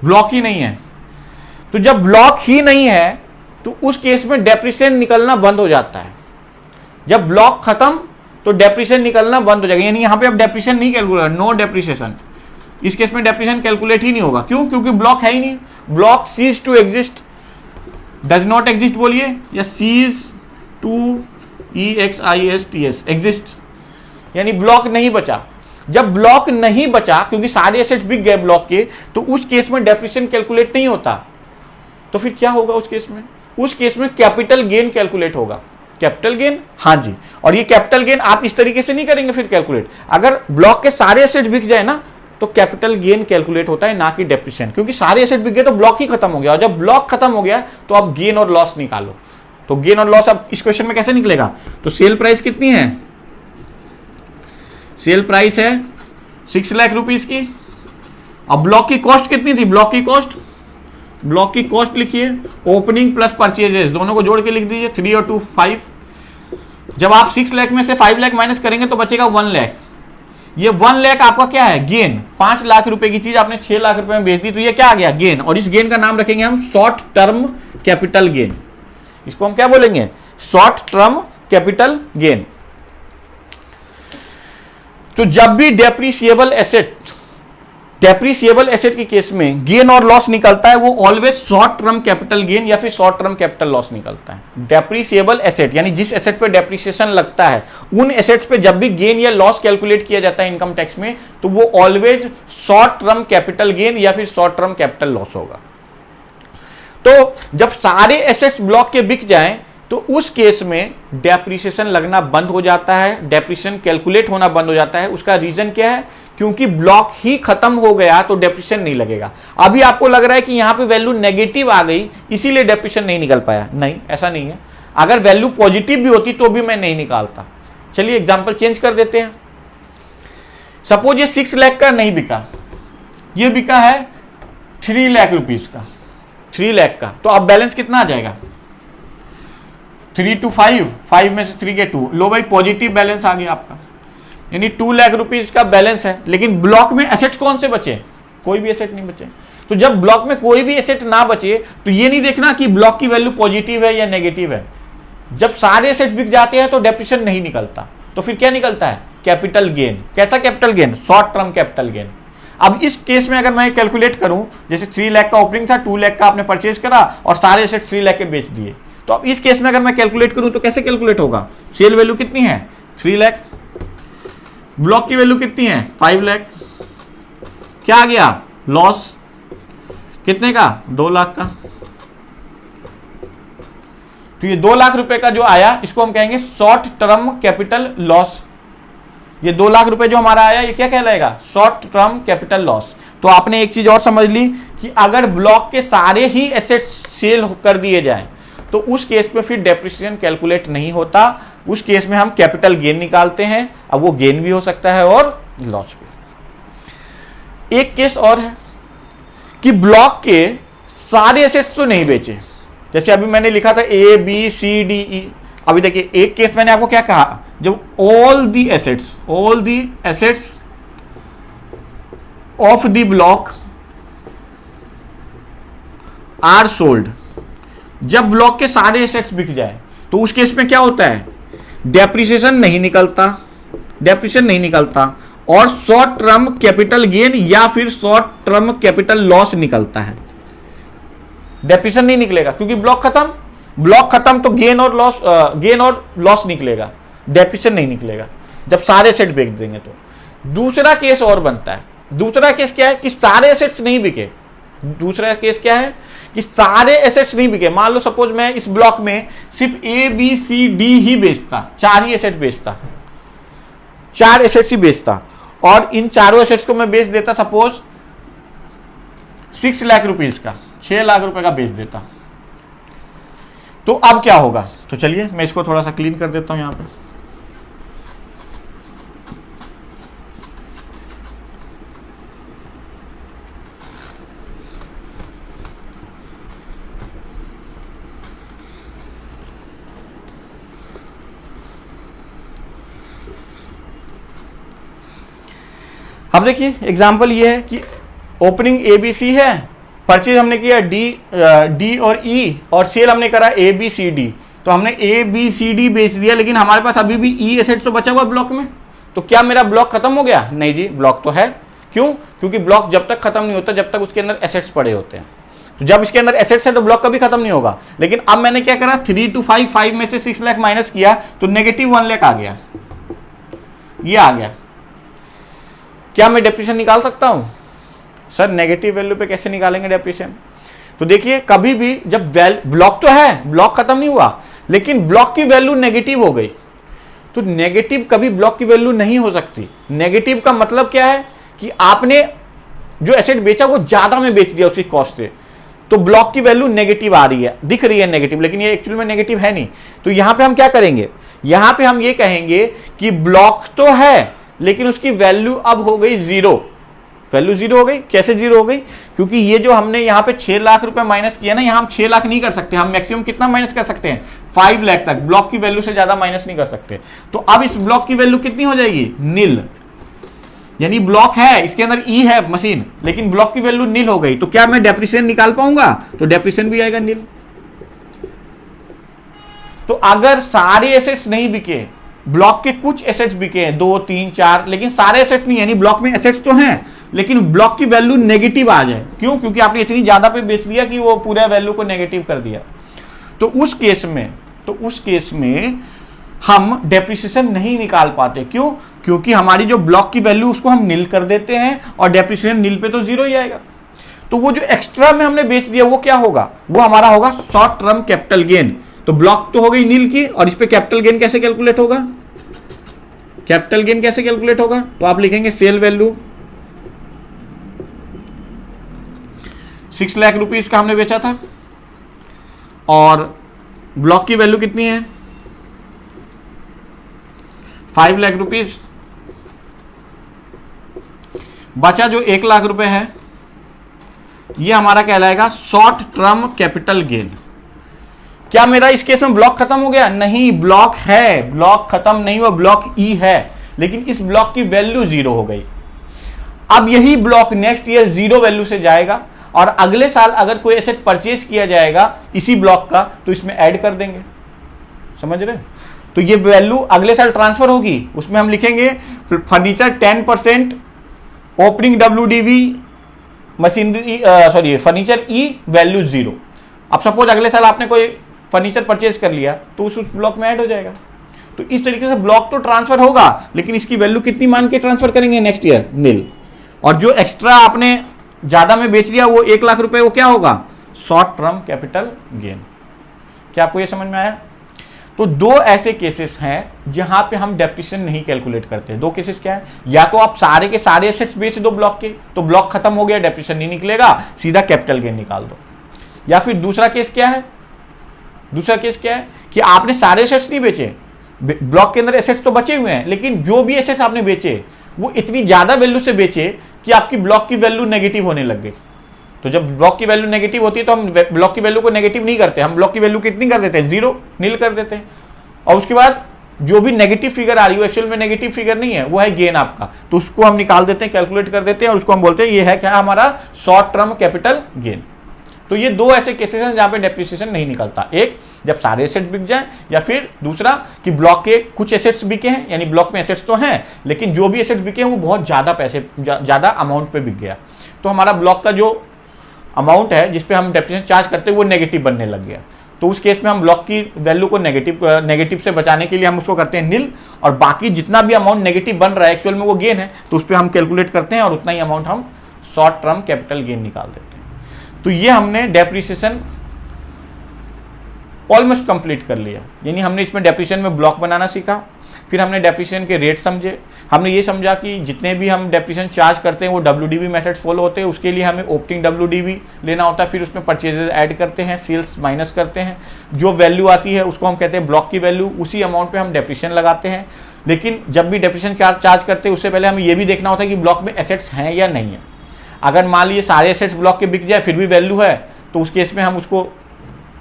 ब्लॉक ही नहीं है। तो जब ब्लॉक ही नहीं है तो उस केस में डेप्रिसिएशन निकलना बंद हो जाता है। जब ब्लॉक खत्म तो डेप्रिसिएशन निकलना बंद हो जाएगा, यानी यहां पे अब डेप्रिसिएशन नहीं कैलकुलेट, नो डेप्रिसिएशन। इस केस में डेप्रिसिएशन कैलकुलेट ही नहीं होगा, क्यों, क्योंकि ब्लॉक है ही नहीं। Block cease to exist, does not exist बोलिए या सीज टू EXIST एग्जिस्ट, यानी ब्लॉक नहीं बचा। जब ब्लॉक नहीं बचा क्योंकि सारे एसेट बिक गए ब्लॉक के, तो उस केस में डेप्रिसिएशन कैलकुलेट नहीं होता। तो फिर क्या होगा उस केस में, उस केस में कैपिटल गेन कैलकुलेट होगा। कैपिटल गेन, हाँ जी, और ये कैपिटल गेन आप इस तरीके से नहीं करेंगे फिर कैलकुलेट। अगर ब्लॉक के सारे एसेट बिक जाए ना तो कैपिटल गेन कैलकुलेट होता है, ना कि डेप्रिसिएशन, क्योंकि सारे एसेट बिक गए तो ब्लॉक ही खत्म हो गया। और जब ब्लॉक खत्म हो गया तो आप गेन और लॉस निकालो। तो गेन और लॉस अब इस क्वेश्चन में कैसे निकलेगा, तो सेल प्राइस कितनी है, सेल प्राइस है 6 लाख रुपीज की। अब ब्लॉक की कॉस्ट कितनी थी, ब्लॉक की कॉस्ट लिखिए, ओपनिंग प्लस परचेजेस दोनों को जोड़ के लिख दीजिए, 3 और 2 5। जब आप 6 लाख में से 5 लाख माइनस करेंगे तो बचेगा 1 लाख। ये 1 लाख आपका क्या है, गेन। 5 लाख रुपए की चीज आपने 6 लाख रुपए में बेच दी, तो ये क्या आ गया, गेन। और इस गेन का नाम रखेंगे हम शॉर्ट टर्म कैपिटल गेन। इसको हम क्या बोलेंगे, शॉर्ट टर्म कैपिटल गेन। तो जब भी डेप्रिसिएबल एसेट के केस में गेन और लॉस निकलता है, वो always short term capital gain या फिर शॉर्ट टर्म कैपिटल लॉस निकलता है। डेप्रिसिएबल एसेट यानी जिस एसेट पे डेप्रिसिएशन लगता है, उन एसेट्स पे जब भी गेन या लॉस कैलकुलेट किया जाता है इनकम टैक्स में, तो वो always short term capital gain या फिर शॉर्ट टर्म कैपिटल लॉस होगा। तो जब सारे एसेट्स ब्लॉक के बिक जाएं तो उस केस में डेप्रिसिएशन लगना बंद हो जाता है, डेप्रिसिएशन कैलकुलेट होना बंद हो जाता है। उसका रीजन क्या है, क्योंकि ब्लॉक ही खत्म हो गया तो डेप्रिसिएशन नहीं लगेगा। अभी आपको लग रहा है कि यहां पे वैल्यू नेगेटिव आ गई इसीलिए डेप्रिसिएशन नहीं निकल पाया, नहीं, ऐसा नहीं है। अगर वैल्यू पॉजिटिव भी होती तो भी मैं नहीं निकालता। चलिए एग्जांपल चेंज कर देते हैं। सपोज ये 6 लाख का नहीं बिका, ये बिका है 3 लाख रुपीज का, 3 लाख का। तो अब बैलेंस कितना आ जाएगा, 3 to 5 में से 3 के 2, लो भाई पॉजिटिव बैलेंस आ गया आपका, यानी 2 लाख रुपीज का बैलेंस है। लेकिन ब्लॉक में एसेट्स कौन से बचे, कोई भी एसेट नहीं बचे। तो जब ब्लॉक में कोई भी एसेट ना बचे तो ये नहीं देखना कि ब्लॉक की वैल्यू पॉजिटिव है या नेगेटिव है। जब सारे एसेट बिक जाते हैं तो डेप्रिसिएशन नहीं निकलता, तो फिर क्या निकलता है, कैपिटल गेन। कैसा capital gain, short term capital gain. अब इस केस में अगर मैं कैलकुलेट करूं, जैसे 3 लाख का ओपनिंग था, 2 लाख का आपने परचेज करा और सारे एसेट 3 लाख के बेच दिए, तो अब इस केस में अगर मैं कैलकुलेट करूं तो कैसे कैलकुलेट होगा, सेल वैल्यू कितनी है 3 लाख, ब्लॉक की वैल्यू कितनी है 5 लाख, क्या आ गया लॉस कितने का 2 लाख का। तो ये 2 लाख रुपए का जो आया इसको हम कहेंगे शॉर्ट टर्म कैपिटल लॉस। ये 2 लाख रुपए जो हमारा आया ये क्या कहलाएगा, शॉर्ट टर्म कैपिटल लॉस। तो आपने एक चीज और समझ ली कि अगर ब्लॉक के सारे ही एसेट्स सेल कर दिए जाएं तो उस केस में फिर डेप्रिसिएशन कैलकुलेट नहीं होता। उस केस में हम कैपिटल गेन निकालते हैं। अब वो गेन भी हो सकता है और लॉस भी। एक केस और है कि ब्लॉक के सारे एसेट्स तो नहीं बेचे, जैसे अभी मैंने लिखा था ए बी सी डी ई। अभी देखिए एक केस मैंने आपको क्या कहा, जब all the assets of the block are sold, जब ब्लॉक के सारे एसेट्स बिक जाए तो उस केस में क्या होता है, डेप्रिसिएशन नहीं निकलता और शॉर्ट टर्म कैपिटल गेन या फिर शॉर्ट टर्म कैपिटल लॉस निकलता है। डेप्रिसिएशन नहीं निकलेगा क्योंकि ब्लॉक खत्म तो गेन और लॉस निकलेगा, डेप्रिसिएशन नहीं निकलेगा जब सारे एसेट बेच देंगे। तो दूसरा केस और बनता है। दूसरा केस क्या है कि सारे एसेट्स नहीं बिके। दूसरा केस क्या है कि सारे एसेट्स नहीं बिके। मान लो सपोज मैं इस ब्लॉक में सिर्फ ए बी सी डी ही बेचता, 4 ही एसेट बेचता, 4 एसेट्स ही बेचता और इन चारों एसेट्स को मैं बेच देता सपोज 6 लाख रुपीस का, 6 लाख रुपए का बेच देता। तो अब क्या होगा, तो चलिए मैं इसको थोड़ा सा क्लीन कर देता हूं यहां पे। अब देखिए एग्जांपल ये है कि ओपनिंग एबीसी है, परचेज हमने किया डी और ई और सेल हमने करा ए बी सी डी। तो हमने ए बी सी डी बेच दिया, लेकिन हमारे पास अभी भी ई एसेट तो बचा हुआ ब्लॉक में। तो क्या मेरा ब्लॉक खत्म हो गया? नहीं जी, ब्लॉक तो है। क्यों? क्योंकि ब्लॉक जब तक खत्म नहीं होता जब तक उसके अंदर एसेट्स पड़े होते हैं। तो जब इसके अंदर एसेट्स है तो ब्लॉक कभी खत्म नहीं होगा। लेकिन अब मैंने क्या करा, 3 to 5, 5 में से 6 लाख माइनस किया तो -1 लाख आ गया, ये आ गया। क्या मैं डेप्रिसिएशन निकाल सकता हूं? सर नेगेटिव वैल्यू पे कैसे निकालेंगे डेप्रिसिएशन? तो देखिए कभी भी जब ब्लॉक तो है, ब्लॉक खत्म नहीं हुआ, लेकिन ब्लॉक की वैल्यू नेगेटिव हो गई, तो नेगेटिव कभी ब्लॉक की वैल्यू नहीं हो सकती। नेगेटिव का मतलब क्या है कि आपने जो एसेट बेचा वो ज्यादा में बेच दिया उसकी कॉस्ट से, तो ब्लॉक की वैल्यू नेगेटिव आ रही है, दिख रही है नेगेटिव, लेकिन ये एक्चुअल में नेगेटिव है नहीं। तो यहां पे हम क्या करेंगे, यहां पे हम ये कहेंगे कि ब्लॉक तो है लेकिन उसकी वैल्यू अब हो गई 0। वैल्यू 0 हो गई। कैसे 0 हो गई? क्योंकि ये जो हमने यहाँ पे 6 लाख रुपए माइनस किया ना, यहाँ हम 6 लाख नहीं कर सकते, हम मैक्सिमम कितना माइनस कर सकते हैं? 5 लाख तक। ब्लॉक की वैल्यू से ज्यादा माइनस नहीं कर सकते। तो अब इस ब्लॉक की वैल्यू कितनी हो जाएगी? नील। यानी ब्लॉक है, इसके अंदर ई है मशीन, लेकिन ब्लॉक की वैल्यू नील हो गई। तो क्या मैं डेप्रिसिएशन निकाल पाऊंगा? तो डेप्रिसिएशन भी आएगा नील। तो अगर सारे एसेट्स नहीं बिके, ब्लॉक के कुछ एसेट्स बिके हैं 2, 3, 4, लेकिन सारे एसेट नहीं, यानी ब्लॉक में एसेट्स तो हैं लेकिन ब्लॉक की वैल्यू नेगेटिव आ जाए। क्यों? क्योंकि आपने इतनी ज्यादा पे बेच दिया कि वो पूरा वैल्यू को नेगेटिव कर दिया। तो उस केस में हम डेप्रिसिएशन नहीं निकाल पाते। क्यों? क्योंकि हमारी जो ब्लॉक की वैल्यू उसको हम नील कर देते हैं और डेप्रिसिएशन नील पे तो 0 ही आएगा। तो वो जो एक्स्ट्रा में हमने बेच दिया वो क्या होगा? वो हमारा होगा शॉर्ट टर्म कैपिटल गेन। तो ब्लॉक तो हो गई नील की, और इस पे कैपिटल गेन कैसे कैलकुलेट होगा? कैपिटल गेन कैसे कैलकुलेट होगा? तो आप लिखेंगे सेल वैल्यू 6 लाख रुपीस का हमने बेचा था और ब्लॉक की वैल्यू कितनी है? 5 लाख रुपीस। बचा जो 1 लाख रुपए है, ये हमारा कहलाएगा शॉर्ट टर्म कैपिटल गेन। क्या मेरा इस केस में ब्लॉक खत्म हो गया? नहीं, ब्लॉक है, ब्लॉक खत्म नहीं हुआ, ब्लॉक ई है, लेकिन इस ब्लॉक की वैल्यू 0 हो गई। अब यही ब्लॉक नेक्स्ट ईयर 0 वैल्यू से जाएगा और अगले साल अगर कोई एसेट परचेज किया जाएगा इसी ब्लॉक का तो इसमें ऐड कर देंगे। समझ रहे? तो ये वैल्यू अगले साल ट्रांसफर होगी, उसमें हम लिखेंगे furniture 10% opening WDV machinery furniture ई वैल्यू 0। अब सपोज अगले साल आपने कोई फर्नीचर परचेज कर लिया तो उस ब्लॉक में ऐड हो जाएगा। तो इस तरीके से ब्लॉक तो ट्रांसफर होगा, लेकिन इसकी वैल्यू कितनी मान के ट्रांसफर करेंगे नेक्स्ट ईयर? नील। और जो एक्स्ट्रा आपने ज्यादा में बेच लिया वो 1 लाख रुपए, वो क्या होगा? Short term capital gain. क्या आपको ये समझ में आया? तो 2 ऐसे केसेस हैं जहां पे हम डेप्रिसिएशन नहीं कैलकुलेट करते। 2 केसेस क्या है? या तो आप सारे के सारे एसेट्स बेच दो ब्लॉक के, तो ब्लॉक खत्म हो गया, डेप्रिसिएशन नहीं निकलेगा, सीधा कैपिटल गेन निकाल दो। या फिर दूसरा केस क्या है, दूसरा केस क्या है कि आपने सारे एसेट्स नहीं बेचे, ब्लॉक के अंदर एसेट्स तो बचे हुए हैं, लेकिन जो भी एसेट्स आपने बेचे वो इतनी ज्यादा वैल्यू से बेचे कि आपकी ब्लॉक की वैल्यू नेगेटिव होने लग गई। तो जब ब्लॉक की वैल्यू नेगेटिव होती है तो हम ब्लॉक की वैल्यू को नेगेटिव नहीं करते, हम ब्लॉक की वैल्यू कितनी कर देते हैं, 0 नील कर देते हैं। और उसके बाद जो भी नेगेटिव फिगर आ रही है एक्चुअल में नेगेटिव फिगर नहीं है, वो है गेन आपका, तो उसको हम निकाल देते हैं, कैलकुलेट कर देते हैं और उसको हम बोलते हैं ये है क्या, हमारा शॉर्ट टर्म कैपिटल गेन। तो ये दो ऐसे केसेस हैं जहां पे डेप्रिसिएशन नहीं निकलता, एक जब सारे एसेट्स बिक जाए, या फिर दूसरा कि ब्लॉक के कुछ एसेट्स बिके हैं, यानी ब्लॉक में एसेट्स तो हैं लेकिन जो भी एसेट्स बिके हैं वो बहुत ज्यादा पैसे ज्यादा अमाउंट पे बिक गया, तो हमारा ब्लॉक का जो अमाउंट है जिसपे हम डेप्रिसिएशन चार्ज करते हैं वो नेगेटिव बनने लग गया। तो उस केस में हम ब्लॉक की वैल्यू को नेगेटिव से बचाने के लिए हम उसको करते हैं नील, और बाकी जितना भी अमाउंट नेगेटिव बन रहा है एक्चुअल में वो गेन है, तो उस पर हम कैलकुलेट करते हैं और उतना ही अमाउंट हम शॉर्ट टर्म कैपिटल गेन निकाल देते हैं। तो ये हमने डेप्रिसिएशन ऑलमोस्ट कंप्लीट कर लिया, यानी हमने इसमें डेप्रिसिएशन में ब्लॉक बनाना सीखा, फिर हमने डेप्रिसिएशन के रेट समझे, हमने ये समझा कि जितने भी हम डेप्रिसिएशन चार्ज करते हैं वो WDV मेथड्स फॉलो होते हैं, उसके लिए हमें ओपनिंग WDV लेना होता है, फिर उसमें परचेजेस ऐड करते हैं, सेल्स माइनस करते हैं, जो वैल्यू आती है उसको हम कहते हैं ब्लॉक की वैल्यू, उसी अमाउंट पे हम डेप्रिसिएशन लगाते हैं। लेकिन जब भी डेप्रिसिएशन चार्ज करते हैं उससे पहले हमें ये भी देखना होता है कि ब्लॉक में एसेट्स हैं या नहीं है। अगर मान लीजिए सारे एसेट्स ब्लॉक के बिक जाए फिर भी वैल्यू है, तो उस केस में हम उसको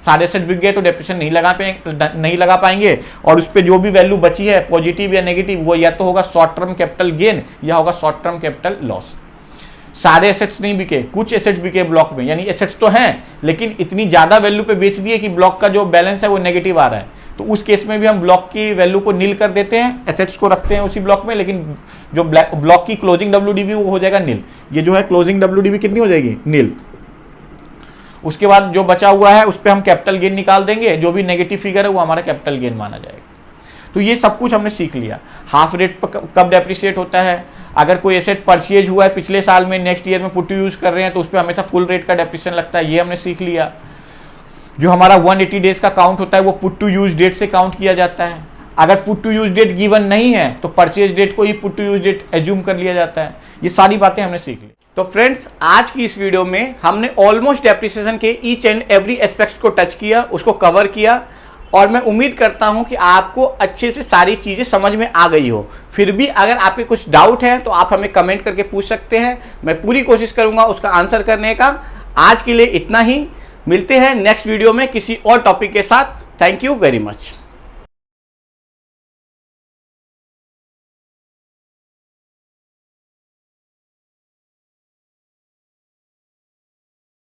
सारे एसेट बिक गए तो डेप्रिसिएशन नहीं लगा पाएंगे, और उस पर जो भी वैल्यू बची है पॉजिटिव या नेगेटिव वो या तो होगा शॉर्ट टर्म कैपिटल गेन या होगा शॉर्ट टर्म कैपिटल लॉस। सारे एसेट्स नहीं बिके, कुछ एसेट्स बिके ब्लॉक में, यानी एसेट्स तो हैं लेकिन इतनी ज्यादा वैल्यू पे बेच दिए कि ब्लॉक का जो बैलेंस है वो नेगेटिव आ रहा है, तो उस केस में भी हम ब्लॉक की वैल्यू को नील कर देते हैं, एसेट्स को रखते हैं उसी ब्लॉक में, लेकिन जो ब्लॉक की क्लोजिंग WDV वो हो जाएगा नील। ये जो है क्लोजिंग WDV कितनी हो जाएगी, नील। उसके बाद जो बचा हुआ है उस पर हम कैपिटल गेन निकाल देंगे, जो भी नेगेटिव फिगर है वो हमारा कैपिटल गेन माना जाएगा। तो ये सब कुछ हमने सीख लिया। हाफ रेट पर कब डेप्रिसिएट होता है, अगर कोई एसेट परचेज हुआ है पिछले साल में, नेक्स्ट ईयर में पुट टू यूज कर रहे हैं तो उस पर हमेशा फुल रेट का डेप्रिसिएशन लगता है, ये हमने सीख लिया। जो हमारा 180 डेज का काउंट होता है वो पुट टू यूज डेट से काउंट किया जाता है। अगर put to use date given नहीं है तो परचेज डेट को ही put to use date assume कर लिया जाता है। ये सारी बातें हमने सीख ली। तो फ्रेंड्स, आज की इस वीडियो में हमने ऑलमोस्ट डेप्रिसिएशन के ईच एंड एवरी एस्पेक्ट को टच किया, उसको कवर किया, और मैं उम्मीद करता हूं कि आपको अच्छे से सारी चीजें समझ में आ गई हो। फिर भी अगर आपके कुछ डाउट है तो आप हमें कमेंट करके पूछ सकते हैं, मैं पूरी कोशिश करूंगा उसका आंसर करने का। आज के लिए इतना ही, मिलते हैं नेक्स्ट वीडियो में किसी और टॉपिक के साथ। Thank you very much.